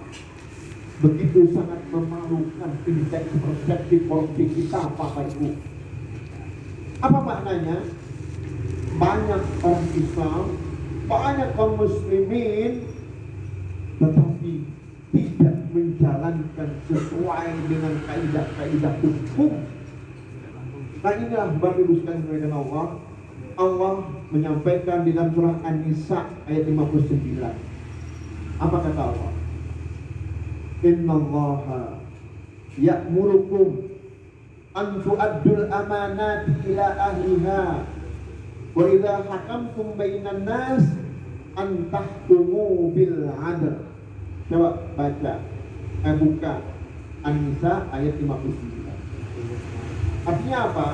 Begitu sangat memalukan indeks persepsi korupsi kita, Bapak Ibu. Apa maknanya? Banyak orang Islam, banyak kaum muslimin, tetapi tidak menjalankan sesuai dengan kaidah-kaidah hukum. Nah inilah Bapak Ibu sekalian dengan Allah. Allah menyampaikan di dalam surah An-Nisa ayat 59. Apa kata Allah? Innallaha ya'murukum an tu'addul amanati ila ahliha wa idza hakamtum bainan nas antahkumu bil adl. Coba baca, buka An-Nisa ayat 59. Artinya apa?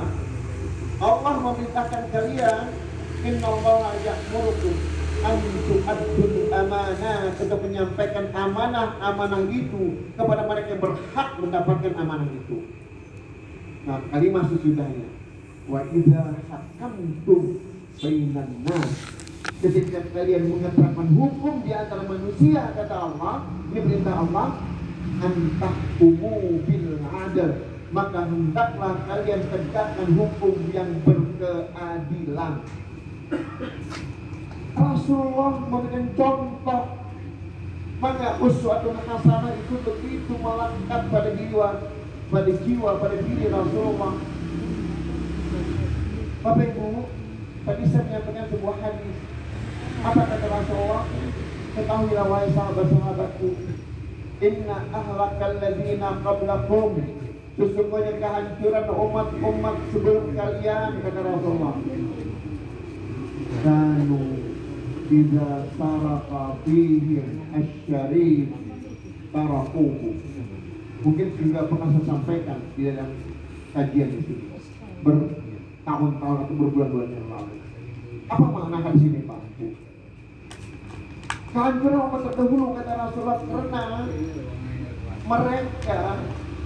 Allah memerintahkan kalian, innallaha ya'murukum an tu'addul amanah, untuk menyampaikan amanah itu kepada mereka yang berhak mendapatkan amanah itu. Nah, kalimat sesudahnya, wa idza hakamtum bainan nas, ketika kalian menetapkan hukum di antara manusia, kata Allah, ini perintah Allah, antahkumu bil adl, maka hendaklah kalian tegakkan hukum yang berkeadilan. Rasulullah memberikan contoh, maka uswatun hasanah itu begitu melekat pada jiwa, pada diri Rasulullah. Bapak Ibu, tadi saya menyampaikan sebuah hadis. Apa kata Rasulullah? Ketahuilah wahai sahabat-sahabatku, inna ahlakal ladina qablakum, sesungguhnya kehancuran umat-umat sebelum kalian, kata Rasulullah, kanu idza saraka fihim asy-syarif tarakuhu. Mungkin juga pernah saya sampaikan di dalam kajian di sini bertahun-tahun atau berbulan-bulan yang lalu. Apa makna di sini, Pak? Kehancuran umat terdahulu, kata Rasulullah, karena mereka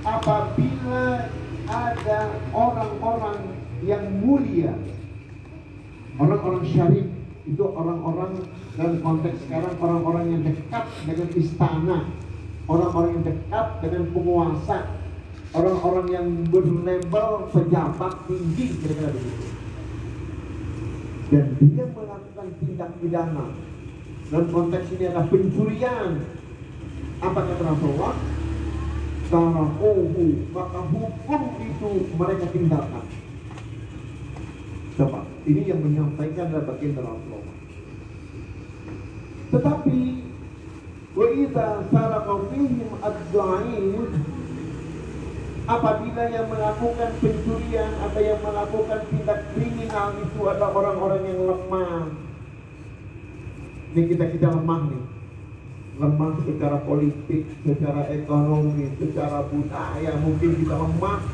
apabila ada orang-orang yang mulia, orang-orang syarif, itu orang-orang dalam konteks sekarang orang-orang yang dekat dengan istana, orang-orang yang dekat dengan penguasa, orang-orang yang berlabel pejabat tinggi, kira-kira begitu. Dan dia melakukan tindak pidana. Dalam konteks ini adalah pencurian. Apa kata Rasulullah? Tarakuhu, maka hukum itu mereka tinggalkan. Coba, ini yang menyampaikan adalah baginda Rasulullah. Tetapi wa idza saraka fihim ad-dha'if, apabila yang melakukan pencurian atau yang melakukan tindak kriminal itu adalah orang-orang yang lemah. Ini kita lemah nih. Lemah secara politik, secara ekonomi, secara budaya, mungkin kita lemah.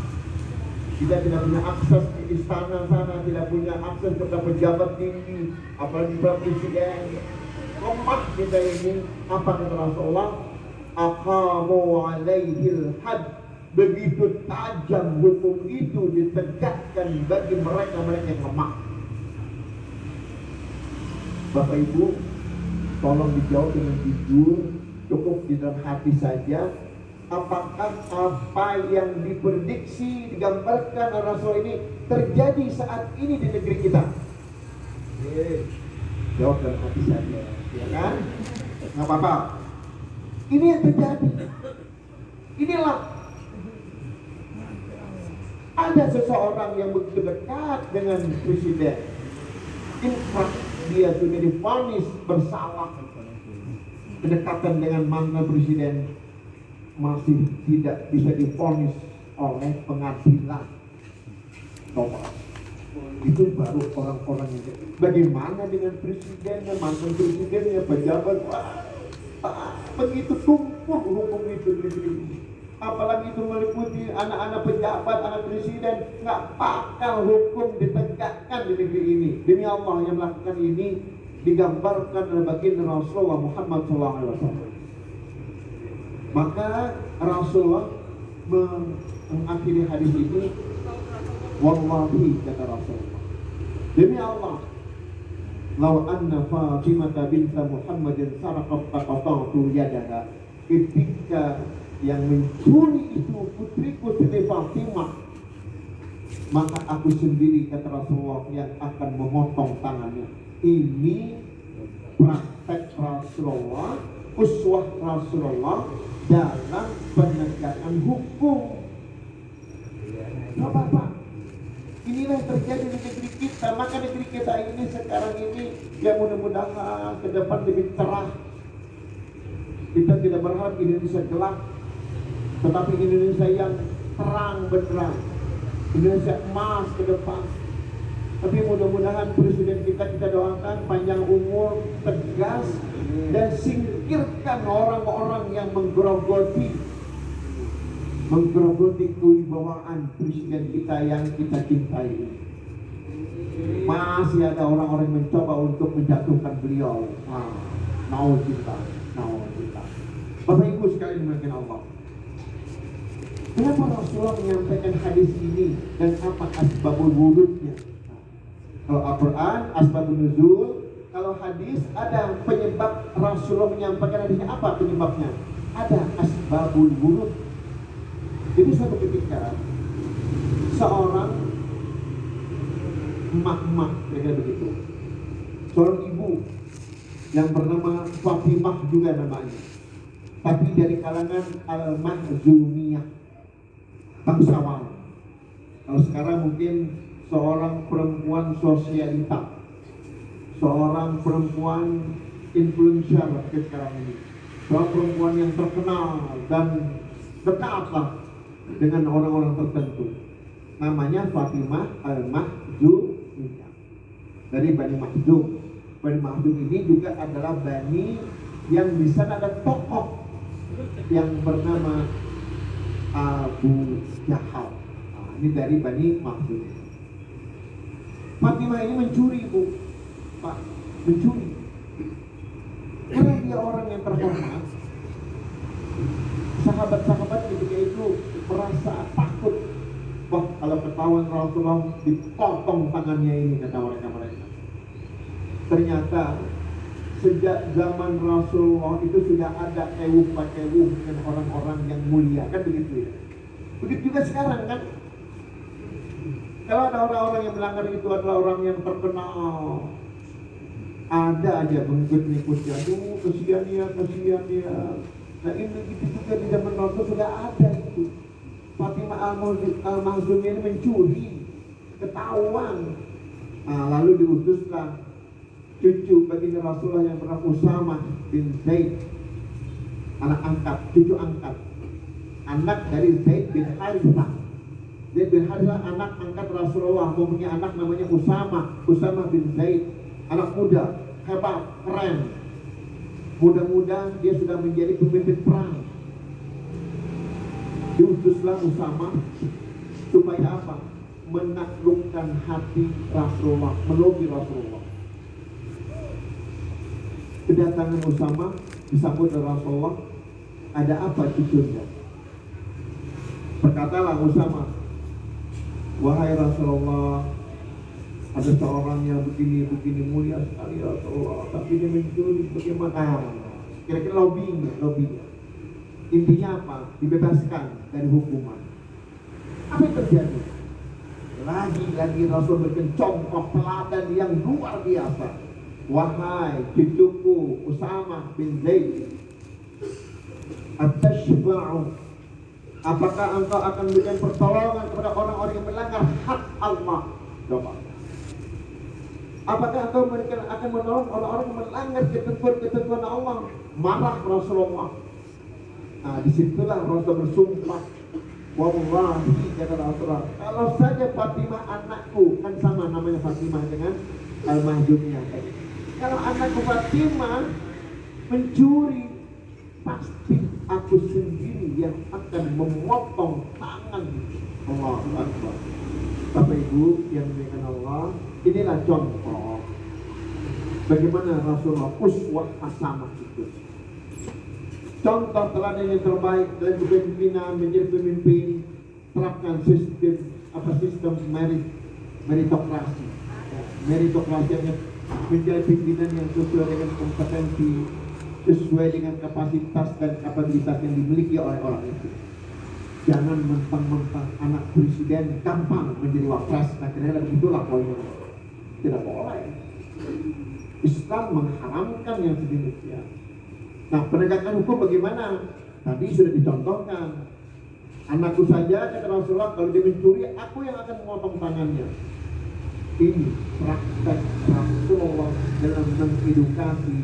Kita tidak punya akses di istana sana, tidak punya akses kepada pejabat tinggi, apalagi presiden. Lemah kita ini. Apa kata Rasulullah? Aqamu alaihil had, begitu tajam hukum itu ditegakkan bagi mereka-mereka yang lemah. Bapak Ibu, tolong dijawab dengan jujur, cukup di dalam hati saja. Apakah apa yang diprediksi, digambarkan oleh Rasul ini terjadi saat ini di negeri kita? Jawab dalam hati saja, ya kan? Nggak apa-apa. Ini yang terjadi. Inilah ada seseorang yang begitu dekat dengan presiden. Infak dia sudah divonis bersalah. Kedekatan dengan mantan presiden masih tidak bisa divonis oleh pengadilan. Coba, itu baru orang-orang yang bagaimana dengan presiden dan mantan presiden ya, pejabat, begitu tumpul hukum itu di negeri ini. Apalagi itu meliputi anak-anak pejabat, anak presiden, nggak bakal hukum ditegakkan di negeri ini. Demi Allah, yang melakukan ini digambarkan oleh baginda Rasulullah Muhammad SAW. Maka Rasulullah mengakhiri hadis ini, wallahi, kata Rasulullah, demi Allah, lau anna Fatimah binta Muhammadin saraqat taqata'tu yadaha, ketika yang mencuri itu putriku Siti Fatimah, maka aku sendiri, kata Rasulullah, yang akan memotong tangannya. Ini praktek Rasulullah, uswah Rasulullah dalam penegakan hukum. Bapak-bapak, inilah yang terjadi di negeri kita. Maka negeri kita ini sekarang ini, ya mudah-mudahan ke depan lebih cerah. Kita tidak berharap Indonesia gelap, tetapi Indonesia yang terang benderang, Indonesia emas ke depan. Tapi mudah-mudahan presiden kita doakan panjang umur, tegas, dan singkirkan orang-orang yang menggerogoti kewibawaan presiden kita yang kita cintai. Masih ada orang-orang yang mencoba untuk menjatuhkan beliau. Nauzubillah. Bapak Ibu sekalian dimuliakan Allah. Kenapa Rasulullah menyampaikan hadis ini dan apa asbabul wurudnya? Kalau Al-Quran asbabun nuzul, kalau hadis ada penyebab Rasulullah menyampaikan hadisnya, apa penyebabnya? Ada asbabul wurud. Jadi suatu ketika seorang emak-emak, kira-kira begitu, seorang ibu yang bernama Fatimah juga namanya, tapi dari kalangan Al-Mahzumiyah, bangsawan. Kalau sekarang mungkin seorang perempuan sosialita, seorang perempuan influencer sekarang ini, seorang perempuan yang terkenal dan dekatlah dengan orang-orang tertentu. Namanya Fatimah Al-Mahzumiyah, dari Bani Mahzum. Bani Mahzum ini juga adalah Bani yang di sana ada tokoh yang bernama Abu Jahal. Ini dari Bani Mahzum. Fatimah ini mencuri, Bu, Pak, mencuri. Karena dia orang yang terhormat, sahabat-sahabat ketika itu merasa takut. Wah, kalau ketahuan Rasulullah dipotong tangannya ini, kata mereka. Ternyata sejak zaman Rasulullah itu sudah ada ewuh dengan orang-orang yang mulia, kan begitu ya. Begitu juga sekarang kan. Kalau ada orang-orang yang melanggar itu adalah orang yang terkenal, ada aja pengikut-pengikutnya. Aduh, kasihan ya. Nah ini gitu juga di zaman Rasul sudah ada itu. Fatimah Al-Mahzumiyah ini mencuri, ketahuan. Nah, lalu diutuslah cucu baginda Rasulullah yang bernama Usamah bin Zaid, cucu angkat, anak dari Zaid bin Harithah. Zaid bin Harithah anak angkat Rasulullah, mempunyai anak namanya Usamah bin Zaid, anak muda, hebat, keren. Mudah-mudahan dia sudah menjadi pemimpin perang. Diutuslah Usamah supaya apa? Menaklukkan hati Rasulullah, melobi Rasulullah. Kedatangan Usamah disambut oleh Rasulullah. Ada apa cucunya? Berkatalah Usamah, wahai Rasulullah, ada seorang yang begini mulia sekali Rasulullah, tapi dia mencuri, bagaimana? Kira-kira lobbynya. Intinya apa? Dibebaskan dari hukuman. Apa yang terjadi? Lagi Rasul berikan contoh teladan yang luar biasa. Wahai cucuku Usamah bin Zaid, atashfa'u, apakah engkau akan memberikan pertolongan kepada orang-orang yang melanggar hak Allah? Coba. Apakah engkau akan menolong orang-orang yang melanggar ketentuan Allah? Marah Rasulullah. Nah, disitulah Rasul bersumpah, wallahi, kata Rasulullah, kalau saja Fatimah anakku, kan sama namanya Fatimah dengan Al-Mahzumiyah. Kalau anakku Fatimah mencuri, pasti aku sendiri yang akan memotong tangan. Allahu Akbar. Bapak Ibu yang dimuliakan Allah, inilah contoh bagaimana Rasulullah uswah hasanah itu. Contoh teladan yang terbaik dalam kepemimpinan, menjadi pemimpin, terapkan sistem meritokrasi. Meritokrasi hanya menjadi pimpinan yang sesuai dengan kompetensi, sesuai dengan kapasitas dan kapabilitas yang dimiliki oleh orang itu. Jangan mentang-mentang anak presiden gampang menjadi wapres. Nah, kira-kira begitulah poinnya. Tidak boleh. Islam mengharamkan yang sedemikian. Nah, penegakan hukum bagaimana? Tadi sudah dicontohkan. Anakku saja, kata Rasulullah, kalau dia mencuri, aku yang akan memotong tangannya. Ini praktek Rasulullah dalam mengedukasi,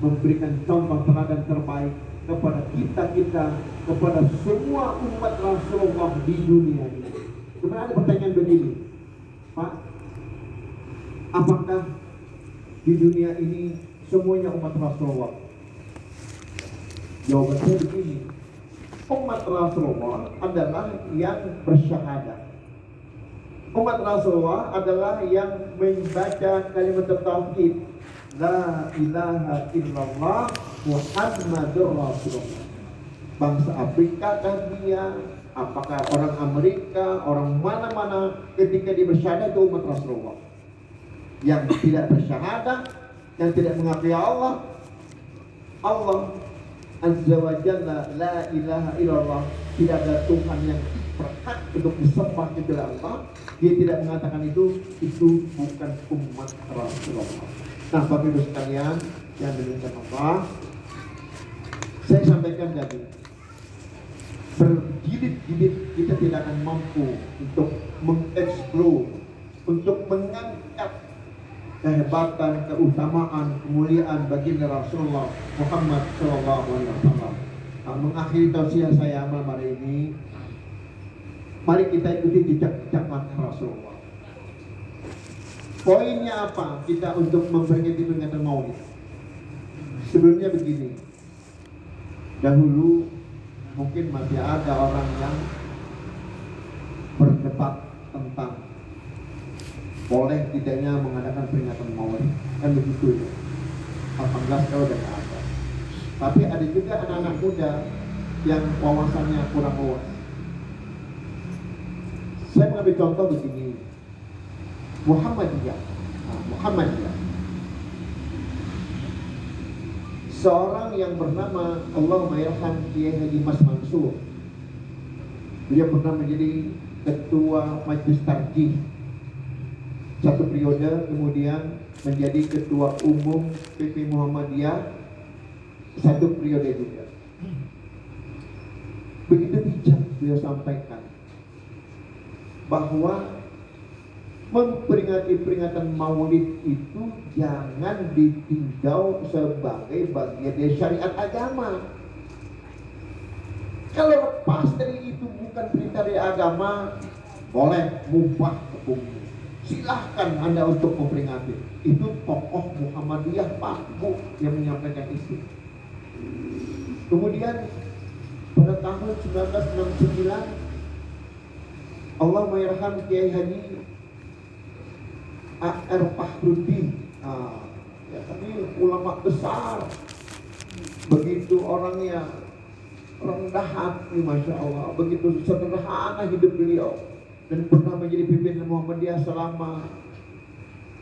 memberikan contoh teladan terbaik kepada kita, kepada semua umat Rasulullah di dunia ini. Sebenarnya ada pertanyaan begini, Pak, Apakah di dunia ini semuanya umat Rasulullah? Jawaban saya begini, umat Rasulullah adalah yang bersyahadat. Umat Rasulullah adalah yang membaca kalimat tauhid, la ilaha illallah Muhammadur Rasulullah. Bangsa Afrika kah dia, apakah orang Amerika, orang mana-mana, ketika dia bersyahadat itu umat Rasulullah. Yang tidak bersyahadat, yang tidak mengakui Allah Azza wa Jalla, la ilaha illallah, tidak ada Tuhan yang berhak untuk disembah kecuali Allah. Dia tidak mengatakan itu bukan umat Rasulullah. Nah, Bapak Ibu sekalian yang dimuliakan Allah, saya sampaikan tadi, berjilid-jilid kita tidak akan mampu untuk mengeksplor, untuk mengangkat kehebatan, keutamaan, kemuliaan baginda Rasulullah Muhammad SAW. Mengakhiri tausiah saya malam hari ini, mari kita ikuti jejak-jejak langkah Rasulullah. Poinnya apa kita untuk memperingati peringatan Maulid? Sebelumnya begini, dahulu mungkin masih ada orang yang berdebat tentang boleh tidaknya mengadakan peringatan Maulid, kan begitu ya. 18 kalau udah nggak ada. Tapi ada juga anak-anak muda yang wawasannya kurang luas. Saya mengambil contoh begini, Muhammadiyah. Seorang yang bernama Allahumma yarham Kiai Haji Mas Mansur. Dia pernah menjadi ketua Majelis Tarjih satu periode, kemudian menjadi ketua umum PP Muhammadiyah satu periode juga. Begitu bijak beliau sampaikan bahwa memperingati peringatan Maulid itu jangan ditinjau sebagai bagian dari syariat agama. Kalau lepas dari itu bukan perintah dari agama, boleh mubah hukumnya. Silahkan Anda untuk memperingati. Itu tokoh Muhammadiyah Pak Bu yang menyampaikan itu. Kemudian pada tahun 1969 Allah mayarham Kiai Haji A.R. Fakhruddin. Ya, ini ulama besar. Begitu orangnya rendah hati, Masya Allah. Begitu sederhana hidup beliau. Dan pernah menjadi pimpinan Muhammadiyah selama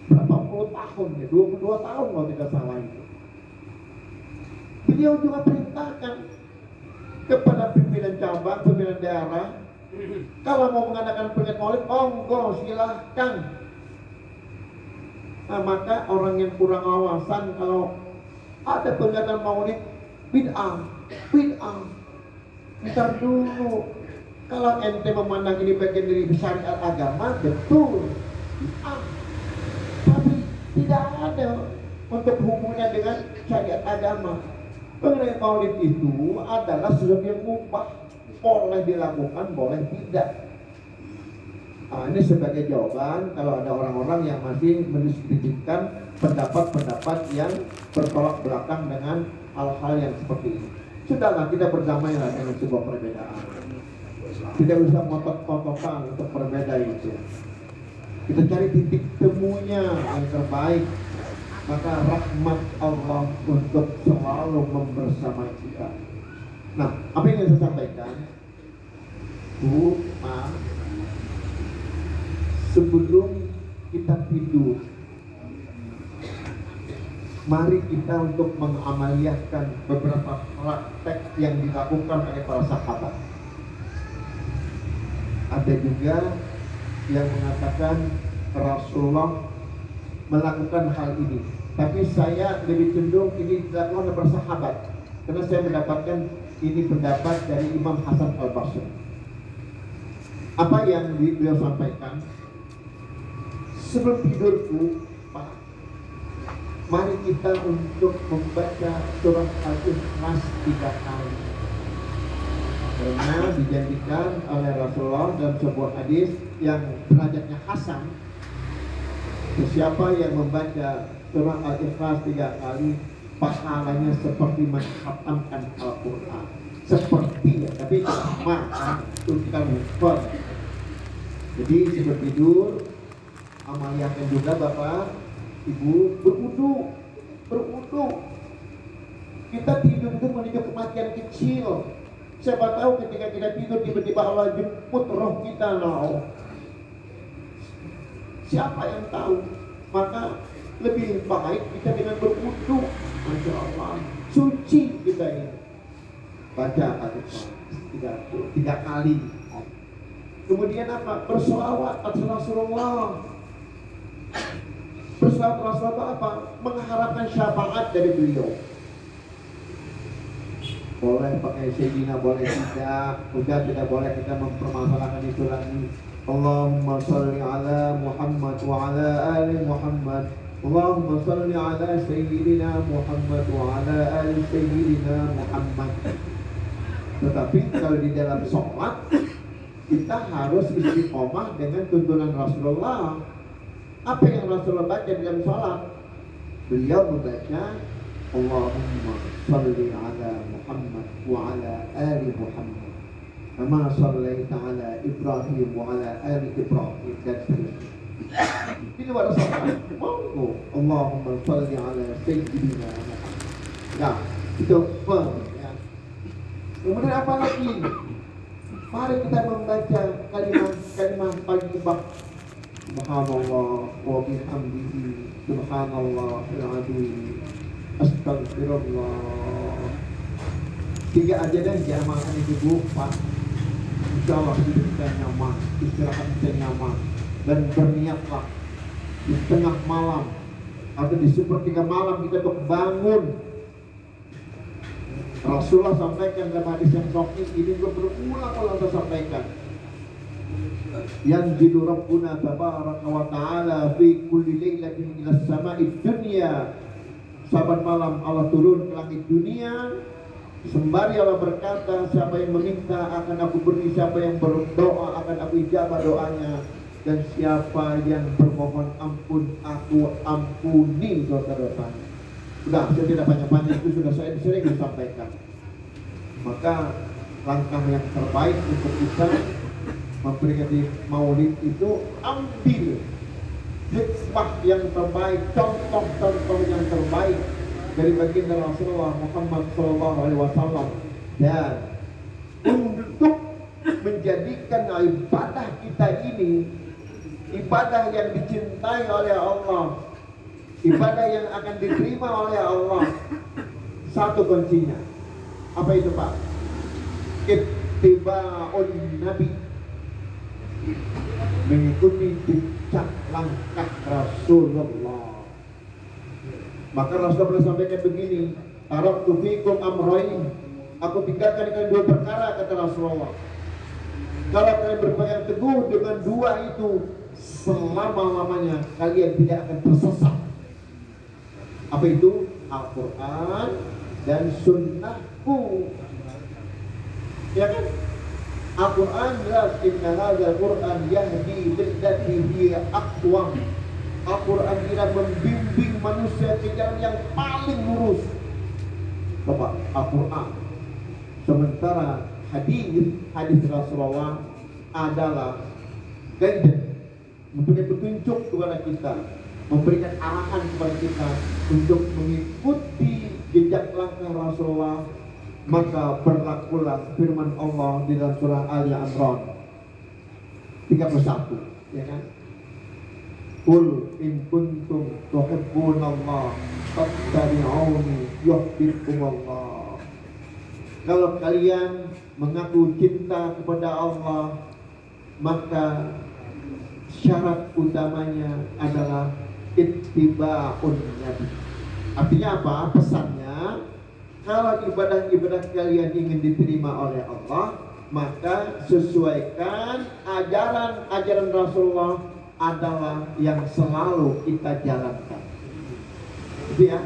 berapa puluh tahun ya, 22 tahun kalau tidak salah itu. Beliau juga perintahkan kepada pimpinan cabang, pimpinan daerah, kalau mau mengadakan peringatan Maulid, monggo silahkan. Nah, maka orang yang kurang wawasan kalau ada peringatan Maulid bid'ah. Ntar dulu. Kalau ente memandang ini bagian dari syariat agama, betul. Tapi tidak ada untuk hubungannya dengan syariat agama. Peringatan Maulid itu adalah sesuatu yang mubah, boleh dilakukan, boleh tidak. Ini sebagai jawaban kalau ada orang-orang yang masih mendiskusikan pendapat-pendapat yang bertolak belakang dengan hal-hal yang seperti ini. Sudahlah, kita berdamailah dengan sebuah perbedaan. Tidak usah ngotot-ngototan untuk berbeda itu. Kita cari titik temunya yang terbaik. Maka rahmat Allah untuk selalu membersamai kita. Nah, apa yang saya sampaikan? Bu, Ma, sebelum kita tidur, mari kita untuk mengamaliyahkan beberapa praktek yang dilakukan oleh para sahabat. Ada juga yang mengatakan Rasulullah melakukan hal ini, tapi saya lebih cenderung ini dilakukan oleh para sahabat, karena saya mendapatkan ini pendapat dari Imam Hasan Al-Basri. Apa yang beliau sampaikan? Sebelum tidurku, Pak, mari kita untuk membaca surah Al-Ikhlas 3 kali. Karena dijanjikan oleh Rasulullah dalam sebuah hadis yang derajatnya hasan, Siapa yang membaca surah Al-Ikhlas 3 kali, pahalanya seperti menghatamkan Al-Quran. Seperti ya, tapi maka tukar mufad. Jadi sebelum tidur, amaliakan juga Bapak, Ibu, berwudu. Kita tidur itu menuju kematian kecil. Siapa tahu ketika kita tidur tiba-tiba Allah jemput roh kita, no. Siapa yang tahu? Maka lebih baik kita dengan berwudu. Masya Allah, suci kita ini. Baca Al-Ikhlas 3 kali. Kemudian apa? Bersolawat atas Rasulullah. Bersolawat Rasulullah itu apa? Mengharapkan syafaat dari beliau. Boleh pakai Sayyidina, boleh tidak. Udah tidak boleh kita mempermasalahkan itu lagi. Allahumma salli ala Muhammad wa ala ali Muhammad. Allahumma salli ala Sayyidina Muhammad wa ala ali Sayyidina Muhammad. Tetapi kalau di dalam sholat, kita harus istiqomah dengan tuntunan Rasulullah. Apa yang Rasulullah baca di dalam sholat? Beliau membaca Allahumma salli ala Muhammad wa ala ali Muhammad kama sallaita ala Ibrahim wa ala ali Ibrahim, dan seterusnya. Ini pada sholat. Allahumma salli ala Sayyidina Muhammad. Nah, itu ya. Kemudian apa lagi? Mari kita membaca kalimat thayyibah. Subhanallah wa bihamdihi, subhanallahil azim, astagfirullah. 3 aja dan diamalkan itu Bu, Pak. Insya Allah hidup kita nyaman, istirahat kita nyaman. Dan berniatlah di tengah malam atau di sepertiga malam kita untuk bangun. Rasulullah sampaikan dalam hadis yang sahih ini, berulang-ulang saya sampaikan. Yanzilu Rabbuna tabaraka wa ta'ala fi kulli lailatin ila sama'id dunya. Saban malam Allah turun ke langit dunia. Sembari Allah berkata, siapa yang meminta akan aku beri, siapa yang berdoa akan aku ijabah doanya, dan siapa yang bermohon ampun aku ampuni dosa-dosanya. Sudah, saya tidak panjang-panjang, itu sudah saya sering disampaikan. Maka langkah yang terbaik untuk kita memperingati Maulid itu, ambil hikmah yang terbaik, contoh-contoh yang terbaik dari baginda Rasulullah Muhammad SAW, dan untuk menjadikan ibadah kita ini ibadah yang dicintai oleh Allah, ibadah yang akan diterima oleh Allah. Satu kuncinya, apa itu Pak? Ittiba'un Nabi, mengikuti jejak langkah Rasulullah. Maka Rasulullah sampaikan begini, taraktu fikum amrayn, aku tinggalkan kalian 2 perkara, kata Rasulullah. Kalau kalian berpegang teguh dengan 2 itu, selama-lamanya kalian tidak akan tersesat. Apa itu? Al-Quran dan sunnahku. Ya kan? Al-Quran jelas, inna hadzal Quran yahdi lillati hiya aqwam. Al-Quran tidak membimbing manusia ke jalan yang paling lurus. Bapak, Al-Quran. Sementara hadis Rasulullah adalah guidance, memberikan petunjuk kepada kita, memberikan arahan kepada kita untuk mengikuti jejak langkah Rasulullah. Maka berlakulah firman Allah di dalam surah Ali Imran 31, ya kan? Qul in kuntum tuhibbunallah fattabi'uni yuhibbukumullah. Kalau kalian mengaku cinta kepada Allah, maka syarat utamanya adalah ittiba'un Nabi. Artinya apa? Pesannya, kalau ibadah-ibadah kalian ingin diterima oleh Allah, maka sesuaikan ajaran Rasulullah adalah yang selalu kita jalankan. Itu ya.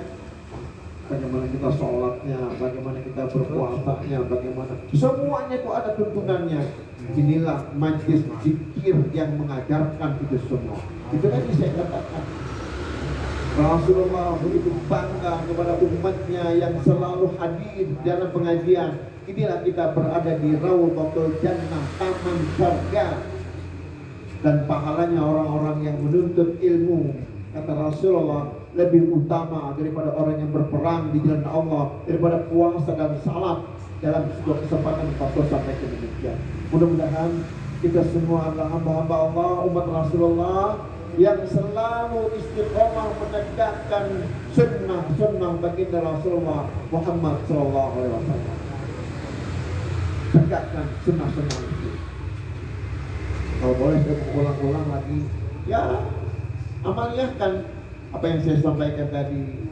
bagaimana kita sholatnya, bagaimana kita berpuasanya, bagaimana semuanya itu ada tuntunannya. Inilah majlis zikir yang mengajarkan itu semua. Itu tadi saya katakan, Rasulullah begitu bangga kepada umatnya yang selalu hadir dalam pengajian. Inilah kita berada di Raudhatul Jannah, taman surga, dan pahalanya orang-orang yang menuntut ilmu. Kata Rasulullah, lebih utama daripada orang yang berperang di jalan Allah, daripada puasa dan salat dalam sebuah kesempatan. Rasul sampai ke demikian. Mudah-mudahan kita semua adalah hamba-hamba Allah, umat Rasulullah yang selalu istiqomah menegakkan sunnah baginda Rasulullah Muhammad sallallahu alaihi wasallam. Tegakkan sunnah itu. Kalau boleh saya ulang-ulang lagi, ya amaliyahkan apa yang saya sampaikan tadi.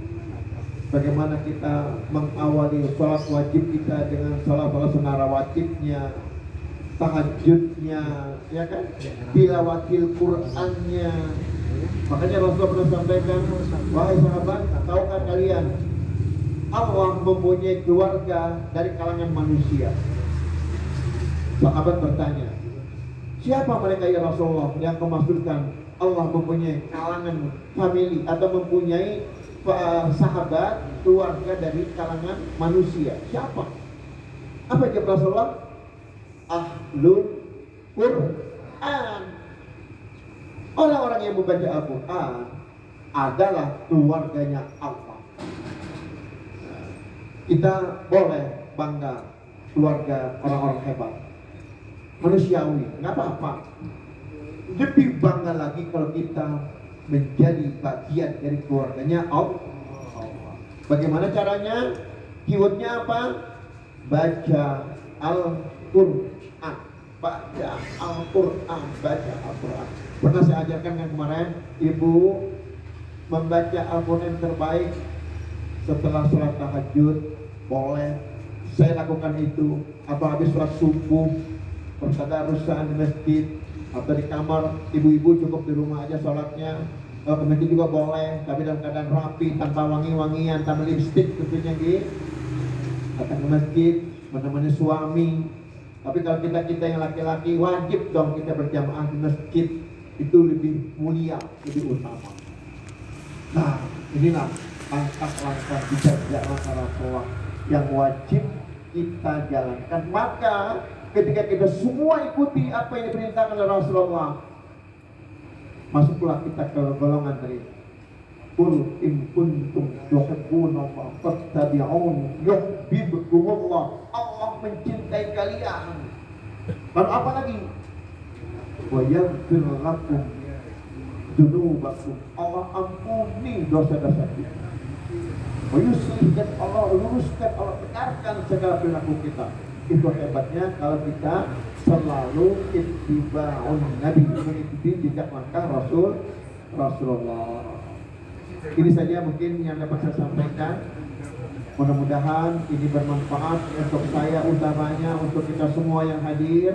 Bagaimana kita mengawali sholat wajib kita dengan sholat sunnah wajibnya, tahajudnya, ya kan, tilawatil Qur'annya. Makanya Rasulullah pernah sampaikan, wahai sahabat, tahukah kalian Allah mempunyai keluarga dari kalangan manusia? Sahabat bertanya, siapa mereka ya Rasulullah? Yang kemaksudkan Allah mempunyai kalangan family atau mempunyai sahabat, keluarga dari kalangan manusia. Siapa? Apa jawab Rasulullah? Ahlul Quran. Orang-orang yang membaca Al-Quran adalah keluarganya Allah. Kita boleh bangga keluarga orang-orang hebat, manusiawi, nggak apa-apa. Lebih bangga lagi kalau kita menjadi bagian dari keluarganya Allah. Bagaimana caranya? Keywordnya apa? Baca Al-Quran, baca Al-Quran, baca Al-Quran. Pernah saya ajarkan kan kemarin, ibu membaca Al-Quran yang terbaik setelah sholat tahajud, boleh. Saya lakukan itu atau habis sholat subuh, bertadarrusan di masjid atau di kamar. Ibu-ibu cukup di rumah aja sholatnya. Ke masjid juga boleh, tapi dalam keadaan rapi, tanpa wangi-wangian, tanpa lipstick tentunya gitu. Datang ke masjid menemani suami. Tapi kalau kita yang laki-laki, wajib dong kita berjamaah di masjid. Itu lebih mulia, lebih utama. Nah, inilah langkah-langkah bijak langkah Rasulullah yang wajib kita jalankan. Maka ketika kita semua ikuti apa yang diperintahkan oleh Rasulullah, masuklah kita ke golongan dari Qul in kuntum tuhibbuna fattabi'un yuhibbukumullah. Allah mencintai kalian. Lalu apa lagi? Wa yaghfir lakum dzunubakum. Allah ampuni dosa-dosa kita. Wa yuslih, dan Allah luruskan, Allah benarkan segala perilaku kita. Itu hebatnya kalau kita selalu ittiba'un Nabi, mengikuti jejak langkah Rasulullah. Ini saja mungkin yang dapat saya sampaikan. Mudah-mudahan ini bermanfaat untuk saya, utamanya untuk kita semua yang hadir.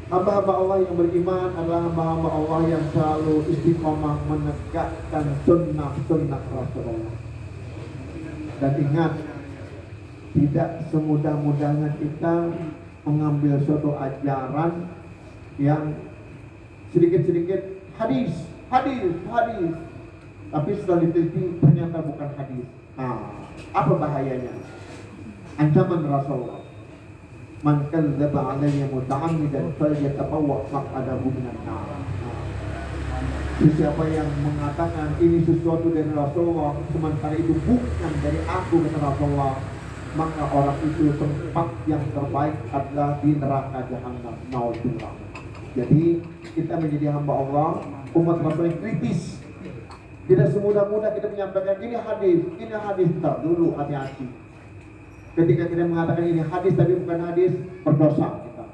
Hamba-hamba Allah yang beriman adalah hamba-hamba Allah yang selalu istiqomah menegakkan sunnah Rasulullah. Dan ingat, tidak semudah-mudahnya kita mengambil suatu ajaran yang sedikit-sedikit hadis, tapi setelah diteliti ternyata bukan hadis. Nah, apa bahayanya? Ancaman Rasulullah, man kadzdzaba 'alayya muta'ammidan falyatabawwa' maq'adahu minan nar. Siapa yang mengatakan ini sesuatu dari Rasulullah sementara itu bukan dari aku, kata Rasulullah, maka orang itu tempat yang terbaik adalah di neraka jahanam. Naudzubillah. Jadi kita menjadi hamba Allah, umat Rasul yang kritis. Tidak semudah-mudah kita menyampaikan ini hadis. Tar dulu, hati-hati. Ketika kita mengatakan ini hadis tapi bukan hadis, berdosa kita.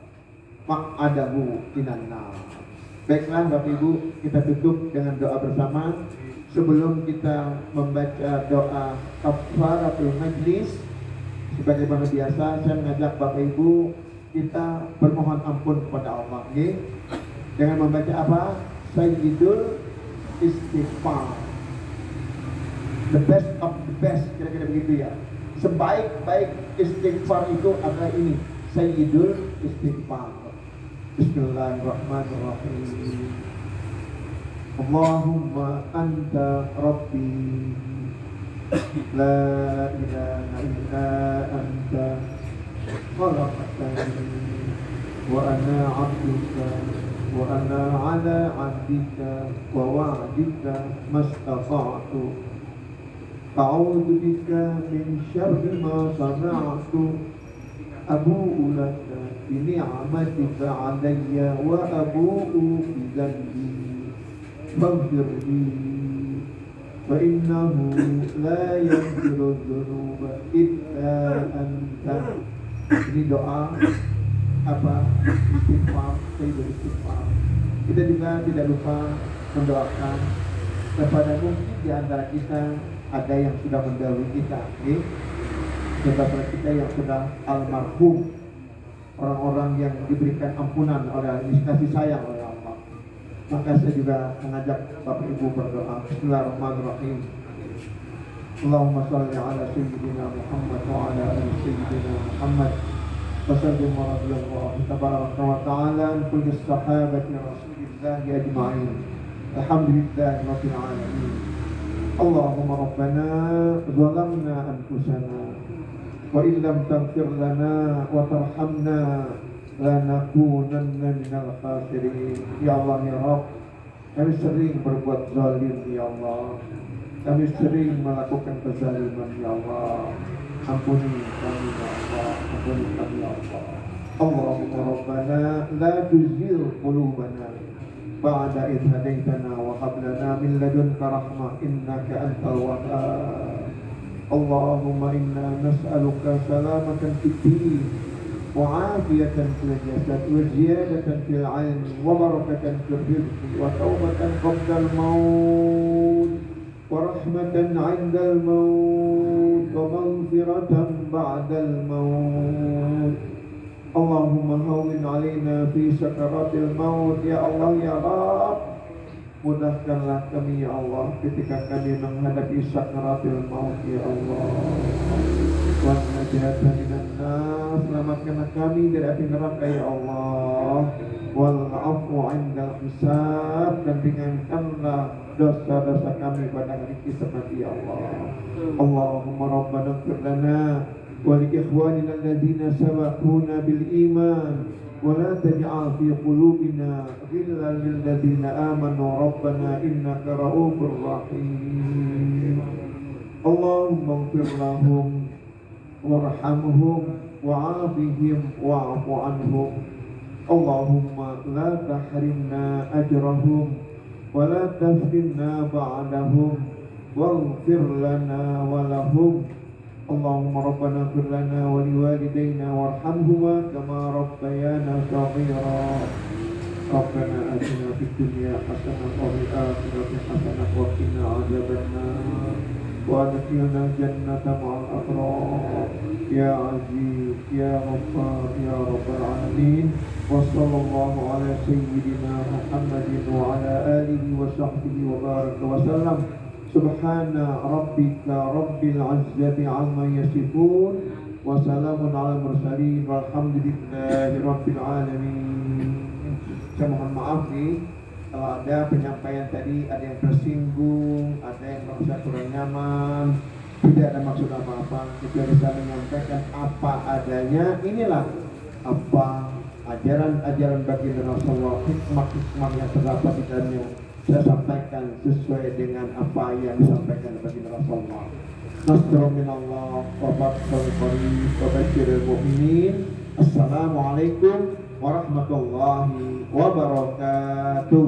Maq'adahu minan nar. Baiklah Bapak Ibu, kita tutup dengan doa bersama. Sebelum kita membaca doa kafaratul majlis, sebagaimana biasa saya mengajak Bapak Ibu kita bermohon ampun kepada Allah, okay? Dengan membaca apa? Sayyidul Istighfar. The best of the best, kira-kira begitu ya. Sebaik-baik istighfar itu adalah ini, Sayyidul Istighfar. Bismillahirrahmanirrahim. Allahumma anta rabbi la ilaha illa anta khalaqtani wa ana 'abduka wa ana 'ala 'abdika wa wa'dika mastata'tu a'udzu bika min syarri ma sana'tu abu'u laka bi ni'matika 'alayya wa abu'u bi dhanbi faghfirli fa innahu la yaghfiru dzunuba illa anta. Ini doa apa? Istighfar, sayyidul istighfar. Kita juga tidak lupa mendoakan kepada mungkin di antara kita ada yang sudah mendahului kita, saudara kita yang sudah almarhum, orang-orang yang diberikan ampunan oleh Allah, kasih sayang oleh Allah. Maka saya juga mengajak Bapak Ibu berdoa. Bismillahirrahmanirrahim. Allahumma shalli ala sayyidina Muhammad wa ala ali sayyidina Muhammad wa sallim wa radiyallahu tabaraka wa ta'ala an kulli sahabati rasulillahi ajma'in. Alhamdulillahi rabbil alamin. Allahumma rabbana zalamna anfusana wa illam taghfir lana wa tarhamna lanakunanna minal khasirin. Ya Allah ya Rabb, kami sering berbuat zalim ya Allah, kami sering melakukan kezaliman ya Allah. Ampuni kami ya Allah, ampuni kami ya Allah. Allahumma rabbana la tuzigh qulubana ba'da idh hadaytana wa hab lana min ladunka rahmah innaka antal wahhab. Allahumma inna nas'aluka salamatan fid din wa 'afiyatan fil jasad wa ziyadatan fil 'ilm wa barakatan fil rizqi wa tawbatan qabla al-maut wa rahmatan 'inda al-maut wa maghfiratan ba'da al-maut. Allahumma hawwin 'alaina fi sakaratil maut ya Allah ya Rabb. Mudahkanlah kami ya Allah ketika kami menghadapi sakaratil maut ya Allah. Wa najatna minan nar, selamatkanlah kami dari api neraka ya Allah. Wal 'afwu 'indal hisab, dan ringankanlah dosa-dosa kami pada hari kiamat nanti ya Allah. Allahumma rabbana ighfir lana wa li ikhwanina alladziina sabaquna bil iman wa la taj'al fi qulubina ghillan lil ladziina aamanu rabbana innaka ra'ufur rahim. Allahumma ighfir lahum warhamhum wa'afihim wa'fu anhum. Allahumma la tahrimna ajrahum wa la taftinna ba'dahum waghfir lana wa lahum. Allahumma rabbana ighfir lana wa liwalidayna warhamhuma kama rabbayana shaghira. Rabbana atina fid dunya hasanah wa fil akhirati hasanah wa qina adzabannar wa adkhilna jannata ma'al abrar ya aziz ya ghaffar ya rabbal alamin. Wa sallallahu ala sayyidina Muhammadin wa ala alihi wa sahbihi wa baraka wa sallam. Subhana rabbika rabbil izzati amma yasifun wa salamun ala mursalin walhamdulillahi rabbil alamin. Saya mohon maaf nih kalau ada penyampaian tadi ada yang tersinggung, ada yang merasa kurang nyaman. Tidak ada maksud apa-apa, kecuali saya menyampaikan apa adanya. Inilah apa ajaran-ajaran baginda Rasulullah, hikmah-hikmah yang terdapat di dalamnya. Saya sampaikan sesuai dengan apa yang disampaikan baginda Rasulullah. Nasrun minallah wa fathun qarib wa basyiril mu'minin. Assalamualaikum warahmatullahi wabarakatuh.